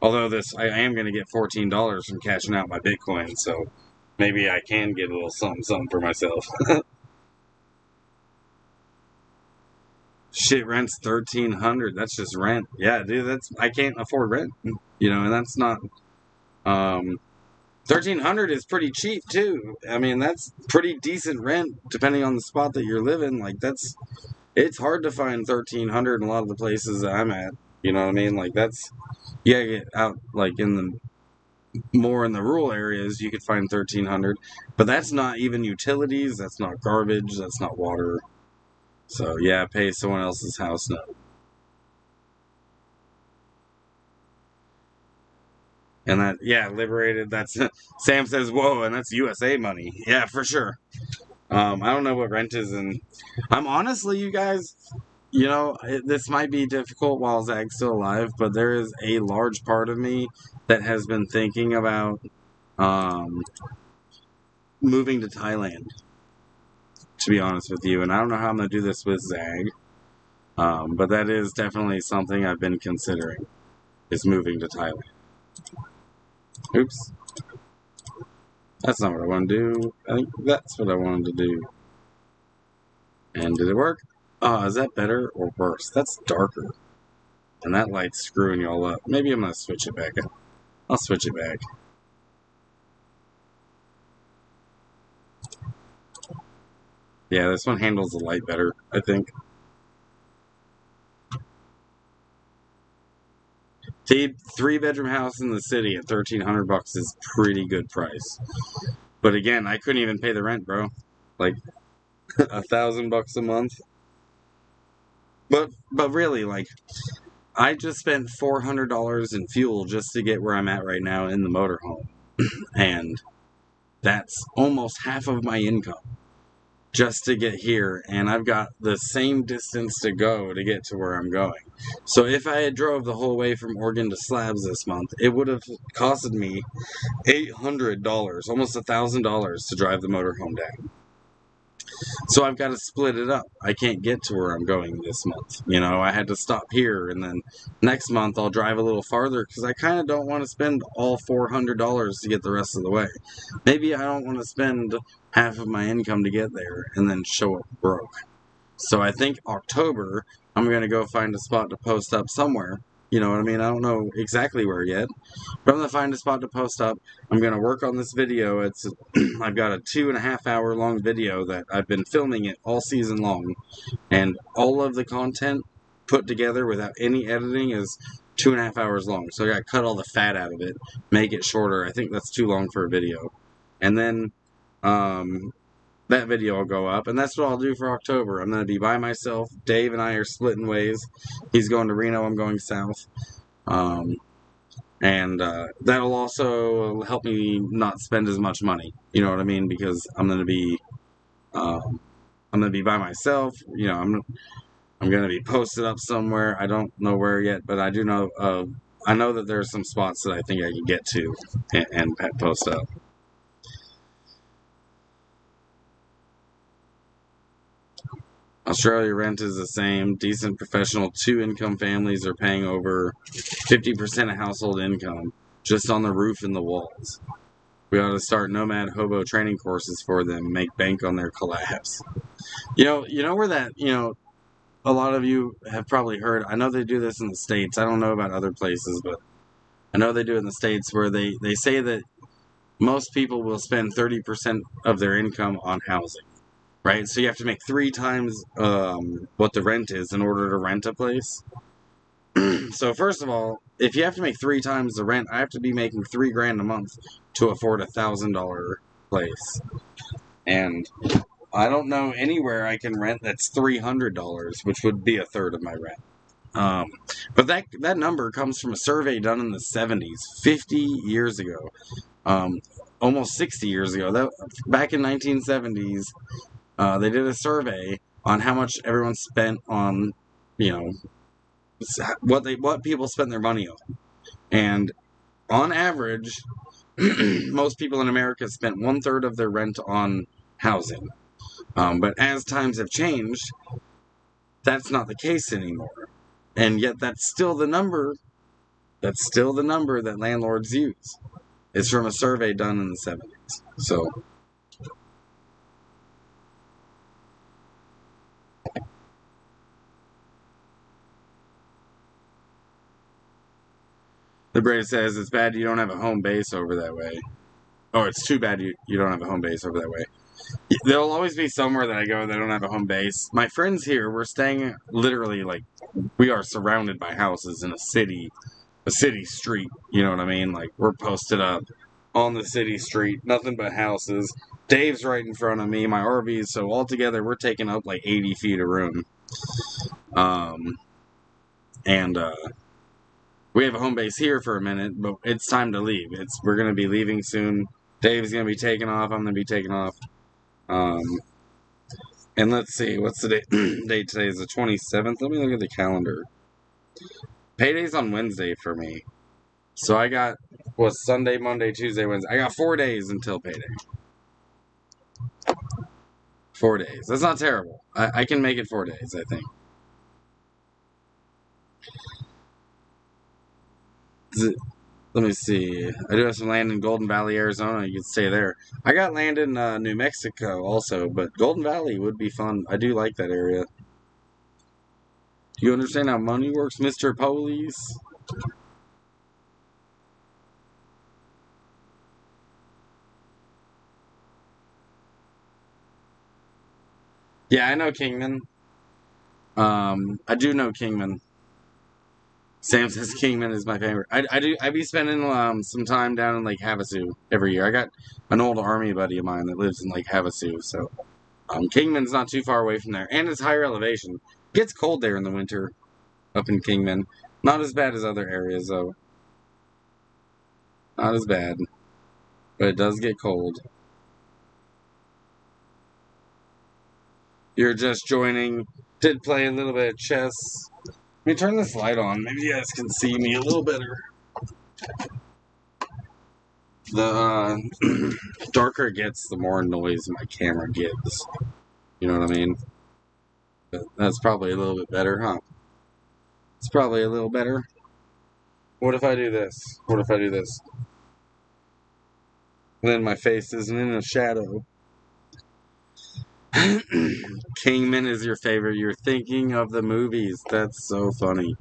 Although I am gonna get $14 from cashing out my Bitcoin, so maybe I can get a little something something for myself. Shit, rent's $1,300. That's just rent. Yeah, dude, I can't afford rent. And that's not. 1,300 is pretty cheap too. I mean, that's pretty decent rent depending on the spot that you're living. Like it's hard to find 1,300 in a lot of the places that I'm at. You know what I mean? Like you gotta get out like in the more in the rural areas. You could find 1,300, but that's not even utilities. That's not garbage. That's not water. So yeah, pay someone else's house note. And liberated. That's Sam says, "Whoa," and that's USA money. Yeah, for sure. I don't know what rent is, and I'm honestly, you guys, this might be difficult while Zach's still alive, but there is a large part of me that has been thinking about moving to Thailand. To be honest with you, and I don't know how I'm gonna do this with Zach, but that is definitely something I've been considering, is moving to Thailand. Oops. That's not what I want to do. I think that's what I wanted to do. And did it work? Oh, is that better or worse? That's darker. And that light's screwing y'all up. Maybe I'm going to switch it back. I'll switch it back. Yeah, this one handles the light better, I think. Three-bedroom house in the city at $1,300 is pretty good price. But again, I couldn't even pay the rent, bro. Like $1,000 a month. But really, like, I just spent $400 in fuel just to get where I'm at right now in the motorhome, and that's almost half of my income just to get here, and I've got the same distance to go to get to where I'm going. So if I had drove the whole way from Oregon to Slabs this month, it would have costed me $800, almost $1,000 to drive the motorhome down. So I've got to split it up. I can't get to where I'm going this month. I had to stop here, and then next month I'll drive a little farther because I kind of don't want to spend all $400 to get the rest of the way. Maybe I don't want to spend half of my income to get there and then show up broke. So I think October, I'm going to go find a spot to post up somewhere. You know what I mean? I don't know exactly where yet, but I'm going to find a spot to post up. I'm going to work on this video. I've got a 2.5 hour long video that I've been filming it all season long, and all of the content put together without any editing is 2.5 hours long. So I got to cut all the fat out of it, make it shorter. I think that's too long for a video. And then, that video will go up, and that's what I'll do for October. I'm going to be by myself. Dave and I are splitting ways. He's going to Reno, I'm going south. Um, and that'll also help me not spend as much money. You know what I mean? Because I'm gonna be by myself. You know, I'm gonna be posted up somewhere. I don't know where yet, but I do know. I know that there's some spots that I think I can get to and post up. Australia rent is the same. Decent professional two-income families are paying over 50% of household income just on the roof and the walls. We ought to start nomad hobo training courses for them, make bank on their collapse. You know where that, a lot of you have probably heard. I know they do this in the States. I don't know about other places, but I know they do it in the States where they say that most people will spend 30% of their income on housing, right? So you have to make three times what the rent is in order to rent a place. So first of all, if you have to make three times the rent, I have to be making $3,000 a month to afford $1,000 place. And I don't know anywhere I can rent that's $300, which would be a third of my rent. But that number comes from a survey done in the 70s, 50 years ago, almost 60 years ago. Back in 1970s, they did a survey on how much everyone spent on, you know, what people spent their money on, and on average, most people in America spent one third of their rent on housing. But as times have changed, that's not the case anymore. And yet that's still the number. That's still the number that landlords use. It's from a survey done in the 70s. So the Brady says it's bad you don't have a home base over that way. Oh, it's too bad you don't have a home base over that way. There'll always be somewhere that I go that don't have a home base. My friends here, we're staying literally like we are surrounded by houses in a city street. You know what I mean? Like we're posted up on the city street, nothing but houses. Dave's right in front of me, my RVs. So altogether, we're taking up like 80 feet of room. Um, and we have a home base here for a minute, but it's time to leave. We're gonna be leaving soon. Dave's gonna be taking off. I'm gonna be taking off. Um, and let's see, what's the date? Date today is the 27th. Let me look at the calendar. Payday's on Wednesday for me. So I got, Sunday, Monday, Tuesday, Wednesday. I got 4 days until payday. 4 days. That's not terrible. I can make it 4 days, I think. Let me see. I do have some land in Golden Valley, Arizona. You can stay there. I got land in New Mexico also, but Golden Valley would be fun. I do like that area. Do you understand how money works, Mr. Police? Yeah, I know Kingman. I do know Kingman. Sam says Kingman is my favorite. I be spending some time down in Lake Havasu every year. I got an old army buddy of mine that lives in Lake Havasu, so Kingman's not too far away from there, and it's higher elevation. It gets cold there in the winter up in Kingman. Not as bad as other areas though. Not as bad, but it does get cold. You're just joining. Did play a little bit of chess. Let me turn this light on. Maybe you guys can see me a little better. The darker it gets, the more noise my camera gives. You know what I mean? But that's probably a little bit better, huh? It's probably a little better. What if I do this? What if I do this? Then my face isn't in a shadow. Kingman is your favorite. You're thinking of the movies. That's so funny.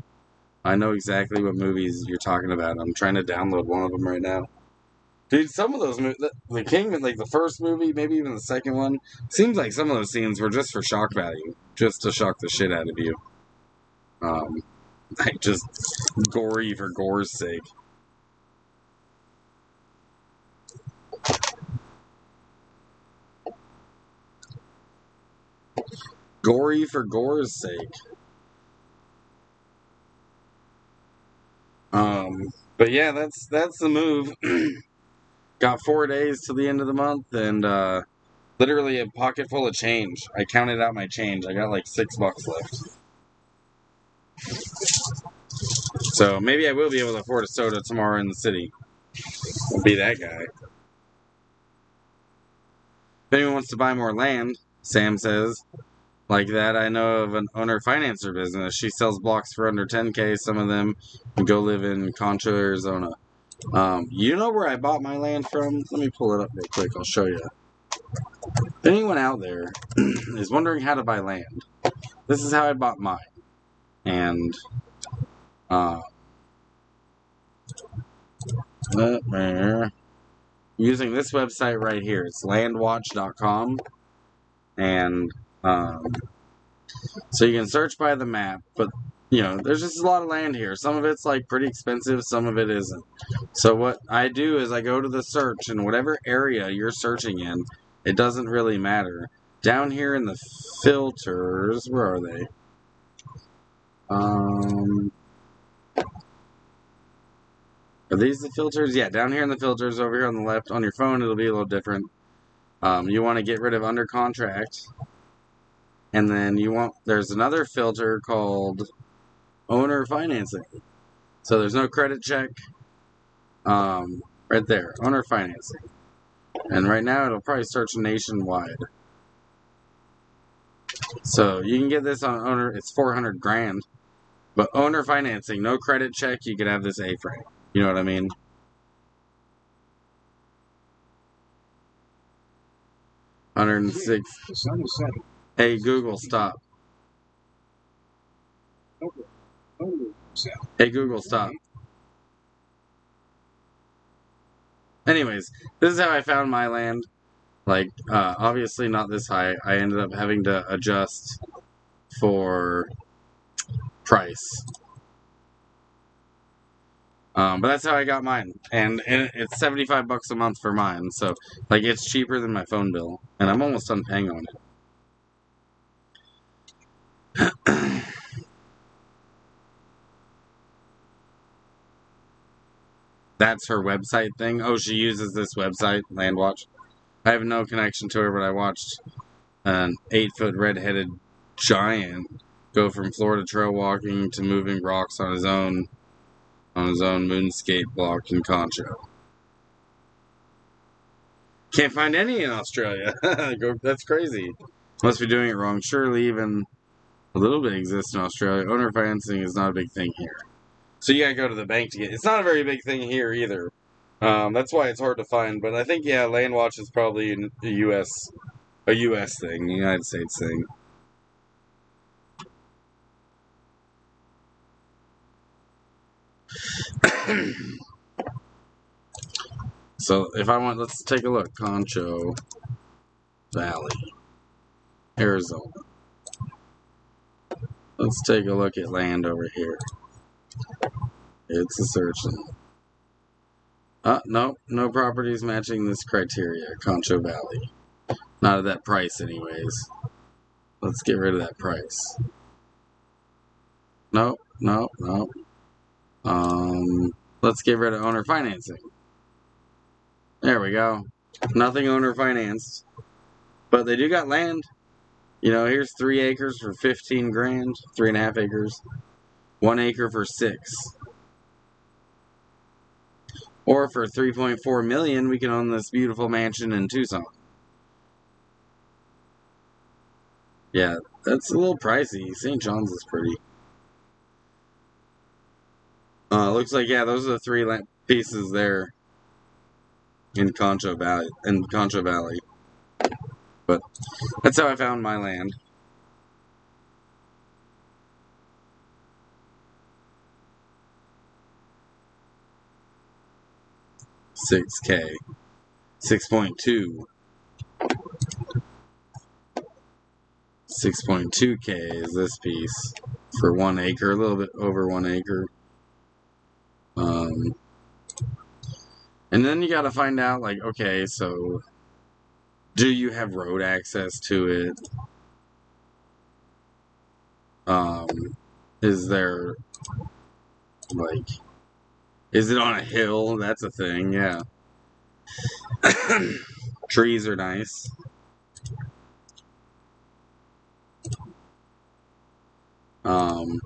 I know exactly what movies you're talking about. I'm trying to download one of them right now. Dude, some of those movies, the Kingman, like the first movie, maybe even the second one, seems like some of those scenes were just for shock value, just to shock the shit out of you. Like just gory for gore's sake. Gory for gore's sake. But yeah, that's the move. Got 4 days till the end of the month, and literally a pocket full of change. I counted out my change. I got like $6 left. So maybe I will be able to afford a soda tomorrow in the city. I'll be that guy. If anyone wants to buy more land, Sam says, like that, I know of an owner-financer business. She sells blocks for under 10K. Some of them go live in Concho, Arizona. You know where I bought my land from? Let me pull it up real quick. I'll show you. If anyone out there is wondering how to buy land, this is how I bought mine. And using this website right here. It's landwatch.com. And so you can search by the map, but you know, there's just a lot of land here. Some of it's like pretty expensive, some of it isn't. So what I do is I go to the search, and whatever area you're searching in, it doesn't really matter. Down here in the filters, where are they? Are these the filters? Yeah, down here in the filters, over here on the left. On your phone, it'll be a little different. You want to get rid of under contract. And then there's another filter called owner financing. So there's no credit check. Right there, owner financing. And right now it'll probably search nationwide. So you can get this on owner, it's 400 grand. But owner financing, no credit check, you could have this A-frame. You know what I mean? $106. Hey, Google, stop. Hey, Google, stop. Anyways, this is how I found my land. Like, obviously not this high. I ended up having to adjust for price. But that's how I got mine. And it's $75 a month for mine. So, like, it's cheaper than my phone bill. And I'm almost done paying on it. That's her website thing. Oh, she uses this website, Landwatch. I have no connection to her, but I watched an 8-foot redheaded giant go from Florida trail walking to moving rocks on his own moonscape block in Concho. Can't find any in Australia. That's crazy. Must be doing it wrong. Surely even a little bit exists in Australia. Owner financing is not a big thing here. So you gotta go to the bank to get it. It's not a very big thing here either. That's why it's hard to find. But I think, yeah, Landwatch is probably a US thing, a United States thing. So if I want, let's take a look. Concho Valley, Arizona. Let's take a look at land over here. It's a search. No properties matching this criteria. Concho Valley. Not at that price, anyways. Let's get rid of that price. Nope. Let's get rid of owner financing. There we go. Nothing owner financed. But they do got land. You know, here's 3 acres for 15 grand. 3.5 acres. 1 acre for 6. Or for 3.4 million, we can own this beautiful mansion in Tucson. Yeah, that's a little pricey. St. John's is pretty. Looks like, yeah, those are the 3 pieces there in Concho Valley. But that's how I found my land. $6K. 6.2. 6.2K is this piece for 1 acre, a little bit over 1 acre. And then you got to find out, like, okay, so do you have road access to it? Is there, like, Is it on a hill? That's a thing, yeah. Trees are nice. Um,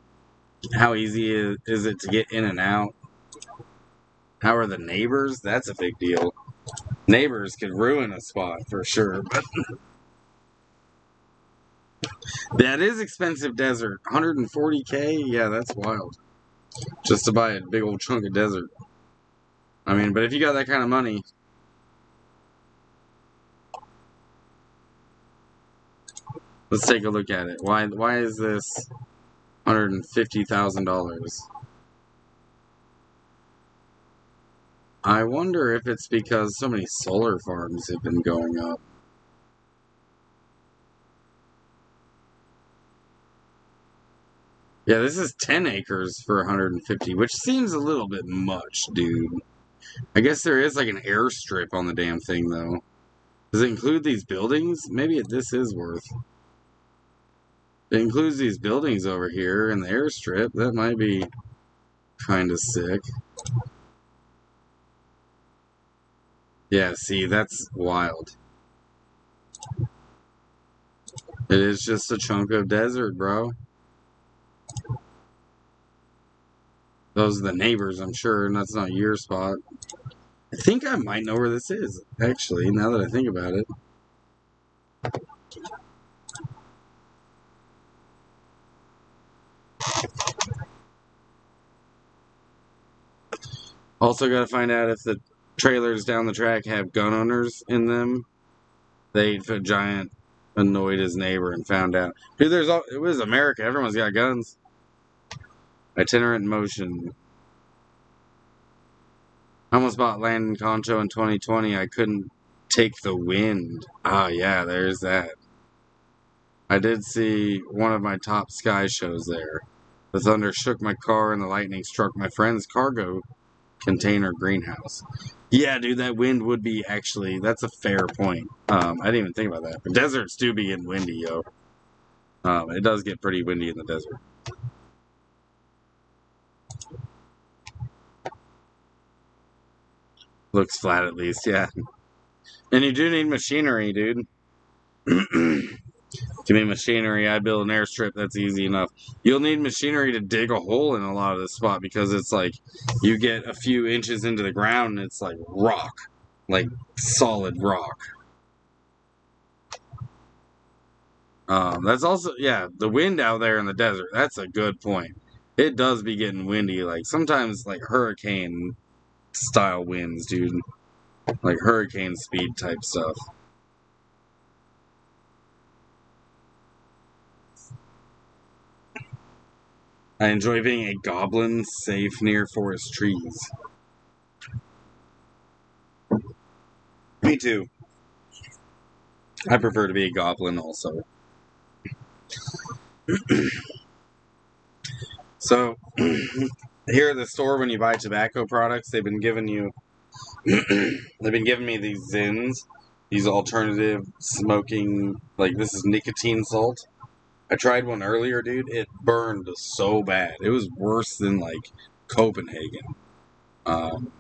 how easy is it to get in and out? How are the neighbors? That's a big deal. Neighbors could ruin a spot for sure. But that is expensive desert. 140K? Yeah, that's wild. Just to buy a big old chunk of desert. I mean, but if you got that kind of money, let's take a look at it. Why is this $150,000? I wonder if it's because so many solar farms have been going up. Yeah, this is 10 acres for 150, which seems a little bit much, dude. I guess there is like an airstrip on the damn thing, though. Does it include these buildings? Maybe this is worth. It includes these buildings over here and the airstrip. That might be kind of sick. Yeah, see, that's wild. It is just a chunk of desert, bro. Those are the neighbors, I'm sure, and that's not your spot. I think I might know where this is, actually, now that I think about it. Also, got to find out if the trailers down the track have gun owners in them. They a giant annoyed his neighbor and found out. Dude, it was America. Everyone's got guns. Itinerant motion. I almost bought land in Concho in 2020. I couldn't take the wind. Ah, yeah, there's that. I did see one of my top sky shows there. The thunder shook my car and the lightning struck my friend's cargo container greenhouse. Yeah, dude, that wind would be actually, that's a fair point. I didn't even think about that. But deserts do be getting windy, yo. It does get pretty windy in the desert. Looks flat at least, yeah. And you do need machinery, dude. Give me machinery, I build an airstrip, that's easy enough. You'll need machinery to dig a hole in a lot of this spot because it's like you get a few inches into the ground and it's like rock. Like solid rock. That's also, yeah, the wind out there in the desert. That's a good point. It does be getting windy, like sometimes like hurricane style winds, dude. Like hurricane speed type stuff. I enjoy being a goblin safe near forest trees. Me too. I prefer to be a goblin also. So, here at the store, when you buy tobacco products, they've been giving me these Zins, these alternative smoking, like this is nicotine salt. I tried one earlier, dude. It burned so bad. It was worse than like Copenhagen. Um,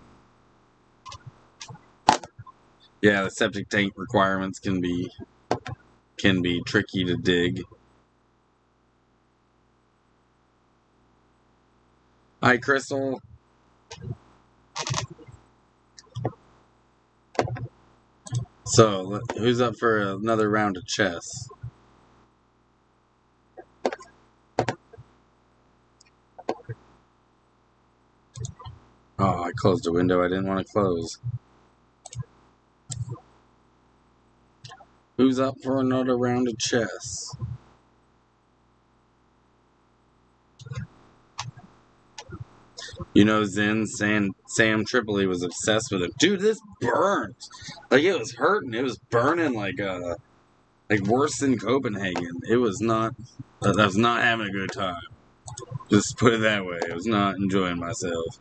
yeah, the septic tank requirements can be tricky to dig. Hi, Crystal. So, who's up for another round of chess? Oh, I closed a window I didn't want to close. Who's up for another round of chess? You know, Sam Tripoli was obsessed with it. Dude, this burnt. Like it was hurting. It was burning like worse than Copenhagen. It was not. I was not having a good time. Just put it that way. I was not enjoying myself.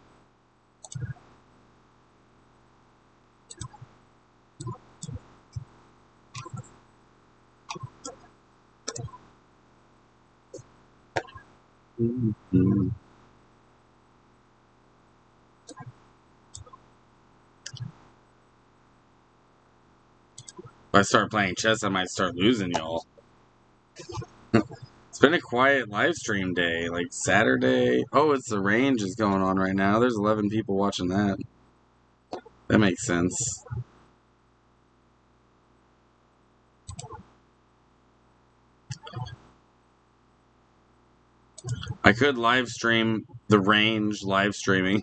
Mm-hmm. I start playing chess, I might start losing y'all. It's been a quiet live stream day, like Saturday. Oh, it's the range is going on right now. There's 11 people watching that. That makes sense. I could live stream the range live streaming.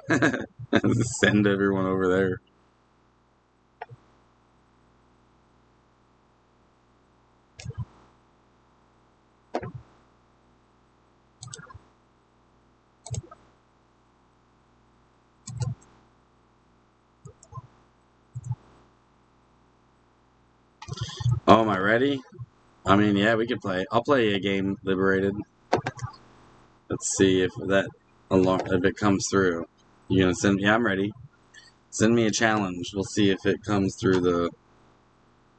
Send everyone over there. Oh, am I ready? I mean, yeah, we could play. I'll play a game, Liberated. Let's see if it comes through. You gonna send? Yeah, I'm ready. Send me a challenge. We'll see if it comes through the.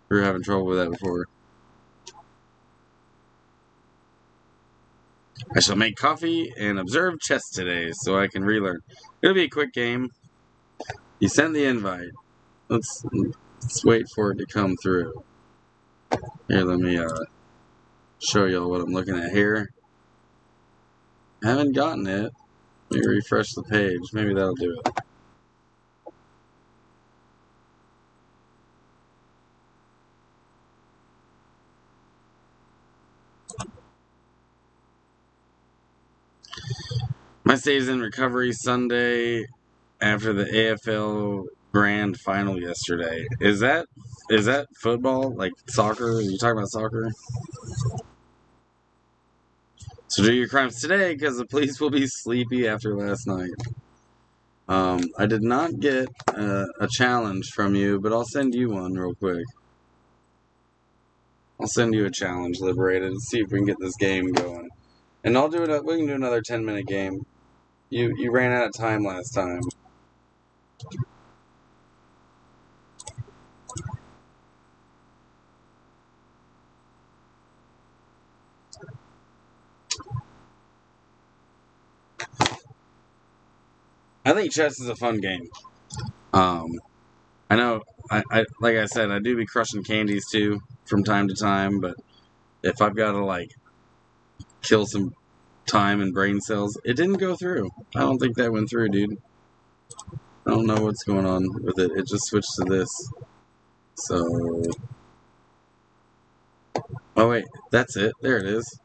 We were having trouble with that before. I shall make coffee and observe chess today so I can relearn. It'll be a quick game. You sent the invite. Let's wait for it to come through. Here, let me show y'all what I'm looking at here. I haven't gotten it. Let me refresh the page. Maybe that'll do it. My state is in recovery Sunday after the AFL Grand Final yesterday. Is that football? Like soccer? Are you talking about soccer? So do your crimes today because the police will be sleepy after last night. I did not get a challenge from you, but I'll send you one real quick. I'll send you a challenge, Liberated. Let's see if we can get this game going. And I'll do it. We can do another 10-minute game. You ran out of time last time. I think chess is a fun game. I know. I like I said, I do be crushing candies too from time to time. But if I've got to like kill some time and brain cells, it didn't go through. I don't think that went through, dude. I don't know what's going on with it. It just switched to this. So, oh wait, that's it. There it is.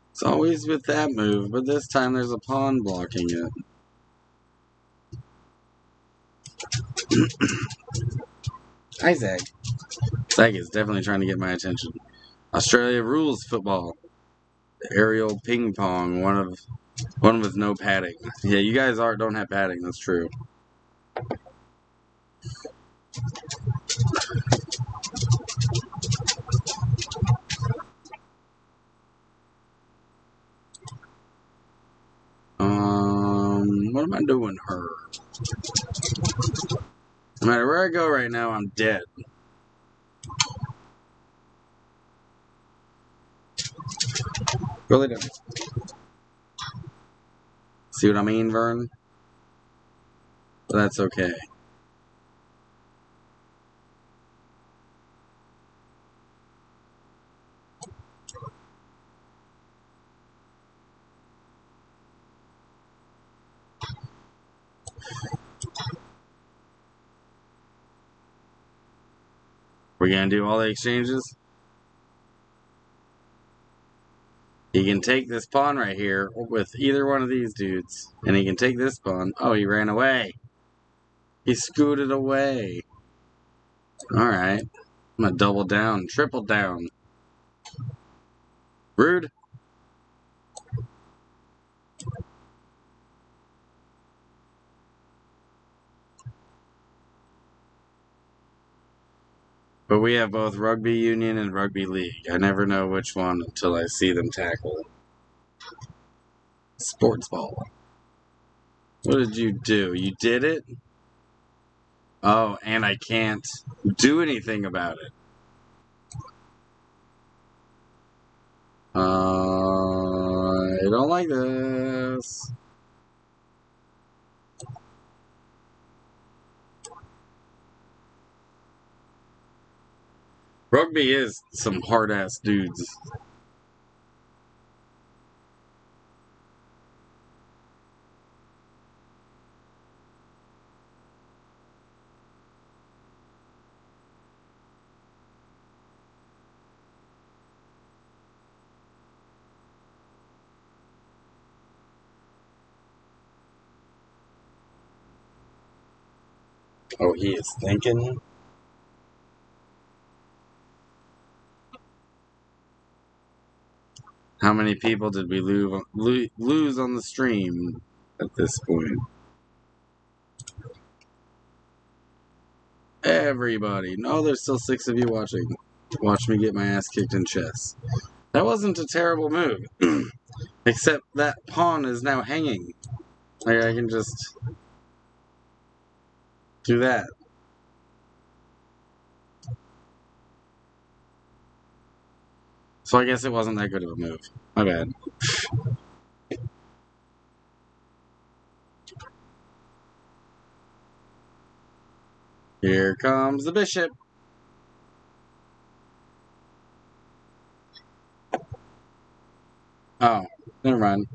It's always with that move, but this time there's a pawn blocking it. Hi, Zach. Zach is definitely trying to get my attention. Australia rules football. Aerial ping pong, one with no padding. Yeah, you guys don't have padding. That's true. What am I doing her? No matter where I go right now, I'm dead. Really don't. See what I mean, Vern? But that's okay. We're gonna do all the exchanges. He can take this pawn right here with either one of these dudes. And he can take this pawn. Oh, he ran away. He scooted away. Alright. I'm gonna double down, triple down. Rude. But we have both rugby union and rugby league. I never know which one until I see them tackle. Sports ball. What did you do? You did it? Oh, and I can't do anything about it. I don't like this. Rugby is some hard-ass dudes. Oh, he is thinking. How many people did we lose on the stream at this point? Everybody. No, there's still 6 of you watching. Watch me get my ass kicked in chess. That wasn't a terrible move. Except that pawn is now hanging. Like, I can just do that. So I guess it wasn't that good of a move. My bad. Here comes the bishop. Oh, never mind.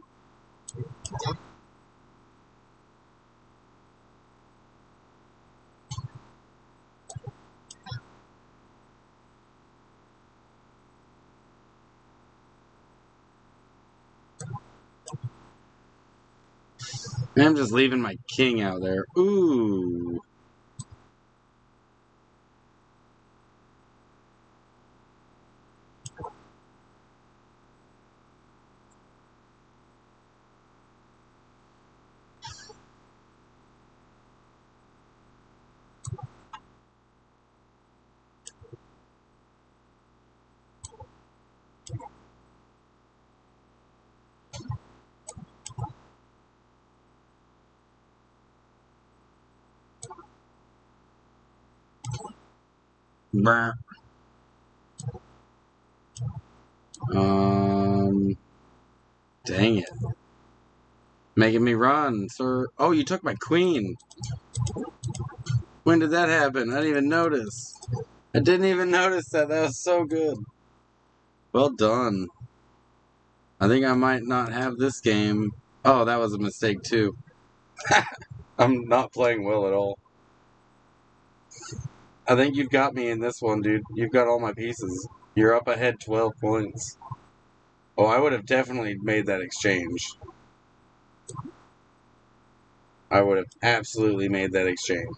I'm just leaving my king out there. Ooh. Brr. Dang it. Making me run, sir. Oh, you took my queen. When did that happen? I didn't even notice. I didn't even notice that. That was so good. Well done. I think I might not have this game. Oh, that was a mistake, too. I'm not playing well at all. I think you've got me in this one, dude. You've got all my pieces. You're up ahead 12 points. Oh, I would have definitely made that exchange. I would have absolutely made that exchange.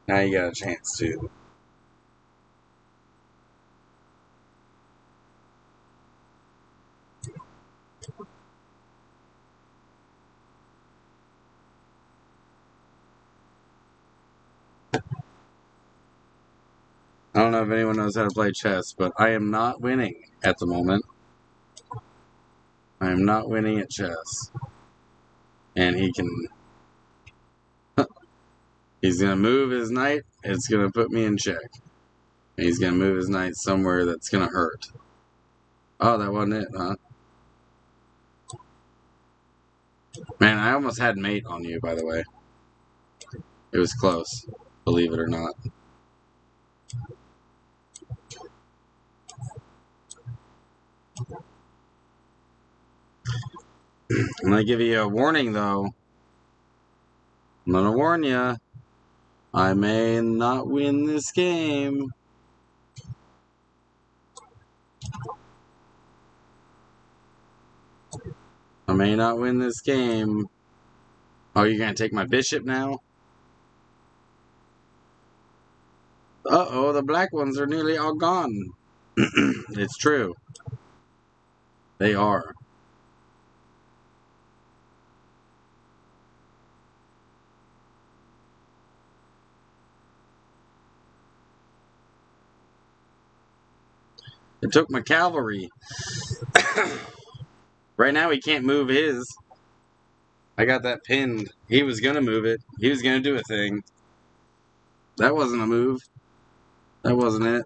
Now you got a chance to. I don't know if anyone knows how to play chess, but I am not winning at the moment. I am not winning at chess. And he can... He's going to move his knight. It's going to put me in check. And he's going to move his knight somewhere that's going to hurt. Oh, that wasn't it, huh? Man, I almost had mate on you, by the way. It was close, believe it or not. I'm going to give you a warning, though. I'm going to warn you. I may not win this game. I may not win this game. Oh, you're going to take my bishop now? Uh-oh, the black ones are nearly all gone. It's true. They are. It took my cavalry. Right now, he can't move his. I got that pinned. He was going to move it. He was going to do a thing. That wasn't a move. That wasn't it.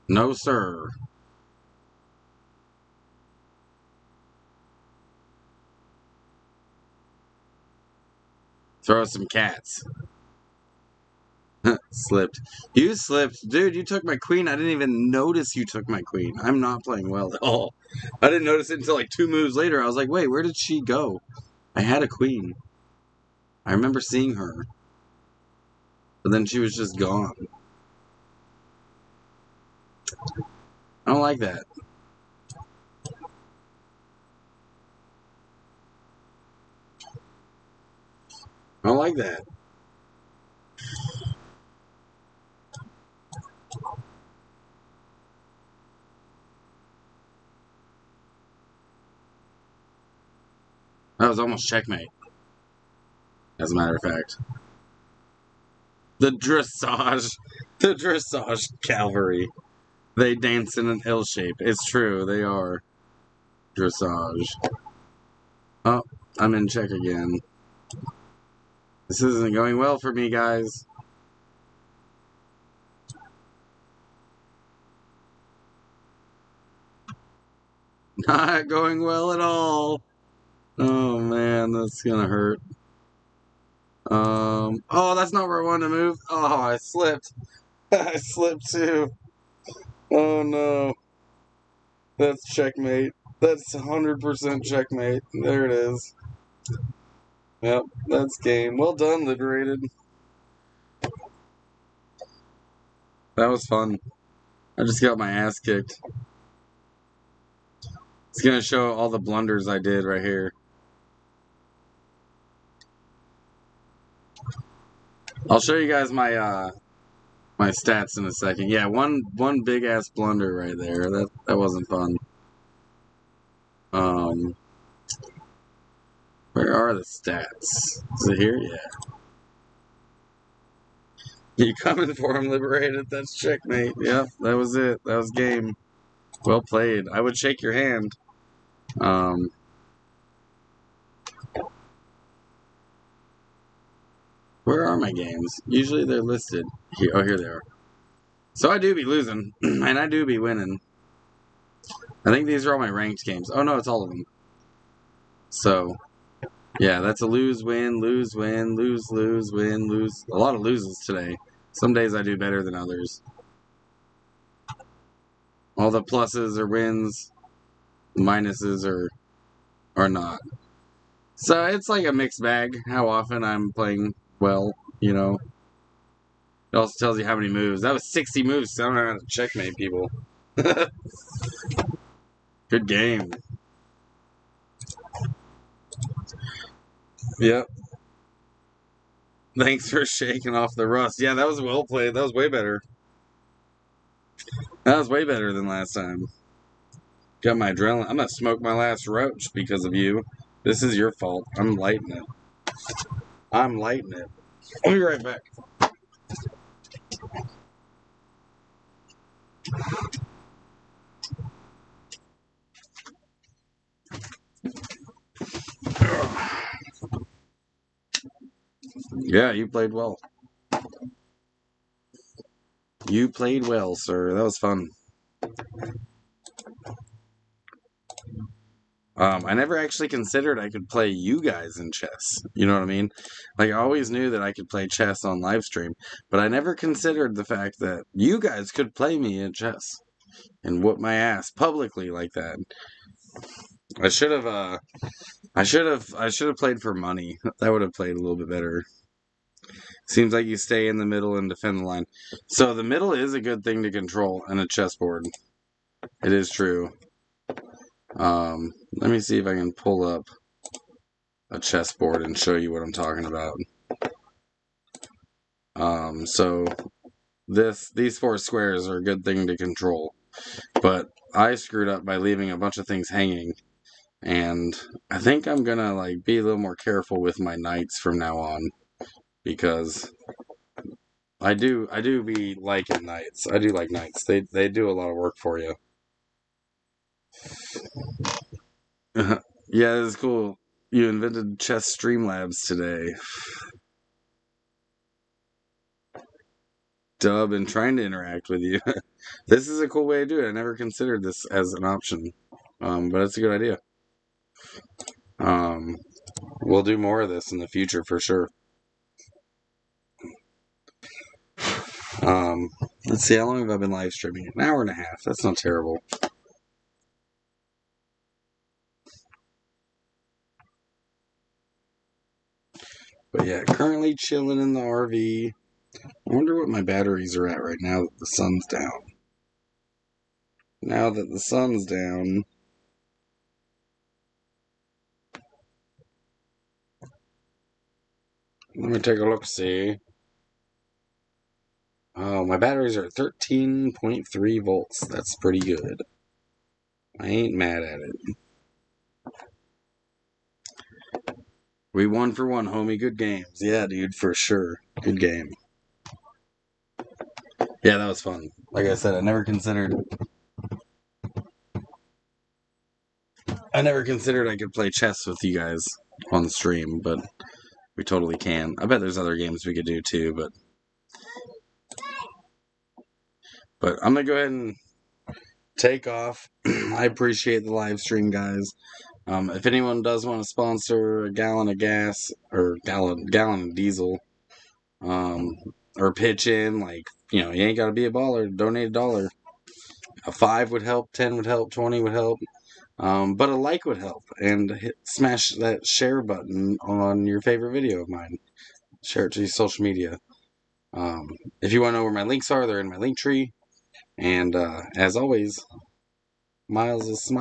No, sir. Throw some cats. Slipped. You slipped. Dude, you took my queen. I didn't even notice you took my queen. I'm not playing well at all. I didn't notice it until like 2 moves later. I was like, wait, where did she go? I had a queen. I remember seeing her. But then she was just gone. I don't like that. I don't like that. That was almost checkmate, as a matter of fact. The dressage. The dressage cavalry. They dance in an L shape. It's true, they are. Dressage. Oh, I'm in check again. This isn't going well for me, guys. Not going well at all. Oh man, that's gonna hurt. Oh, that's not where I wanted to move. Oh, I slipped. I slipped too. Oh no. That's checkmate. That's 100% checkmate. There it is. Yep, that's game. Well done, Liberated. That was fun. I just got my ass kicked. It's gonna show all the blunders I did right here. I'll show you guys my stats in a second. Yeah, one big ass blunder right there. That wasn't fun. Um, where are the stats? Is it here? Yeah. You coming for him, Liberated? That's checkmate. Yep, that was it. That was game. Well played. I would shake your hand. Um, where are my games? Usually they're listed. Here, oh, here they are. So I do be losing, and I do be winning. I think these are all my ranked games. Oh no, it's all of them. So, yeah, that's a lose, win, lose, win, lose, lose, win, lose. A lot of loses today. Some days I do better than others. All the pluses are wins, minuses are not. So it's like a mixed bag. How often I'm playing well, you know. It also tells you how many moves. That was 60 moves. So I don't know how to checkmate people. Good game. Yep. Thanks for shaking off the rust. Yeah, that was well played. That was way better. That was way better than last time. Got my adrenaline. I'm gonna smoke my last roach because of you. This is your fault. I'm lighting it. I'm lighting it. I'll be right back. Yeah, you played well. You played well, sir. That was fun. I never actually considered I could play you guys in chess. You know what I mean? Like, I always knew that I could play chess on live stream, but I never considered the fact that you guys could play me in chess and whoop my ass publicly like that. I should have. I should have played for money. That would have played a little bit better. Seems like you stay in the middle and defend the line. So the middle is a good thing to control in a chessboard. It is true. Let me see if I can pull up a chessboard and show you what I'm talking about. So these four squares are a good thing to control, but I screwed up by leaving a bunch of things hanging, and I think I'm gonna like be a little more careful with my knights from now on. because I do be liking nights. I do like nights. They do a lot of work for you. Yeah, it's cool. You invented Chess Streamlabs today. Dub and trying to interact with you. This is a cool way to do it. I never considered this as an option, but it's a good idea. Um, we'll do more of this in the future for sure. Um, let's see, how long have I been live streaming? An hour and a half. That's not terrible. But yeah, currently chilling in the RV. I wonder what my batteries are at right now that the sun's down. Now that the sun's down, let me take a look, see. Oh, my batteries are 13.3 volts. That's pretty good. I ain't mad at it. We won for one, homie. Good games. Yeah, dude, for sure. Good game. Yeah, that was fun. Like I said, I never considered I could play chess with you guys on the stream, but we totally can. I bet there's other games we could do too, but I'm gonna go ahead and take off. I appreciate the live stream, guys. If anyone does want to sponsor a gallon of gas or gallon of diesel, or pitch in, like, you ain't gotta be a baller. Donate $1. A 5 would help, 10 would help, 20 would help. But a like would help, and smash that share button on your favorite video of mine. Share it to your social media. If you want to know where my links are, they're in my link tree. And as always, Miles is smiling.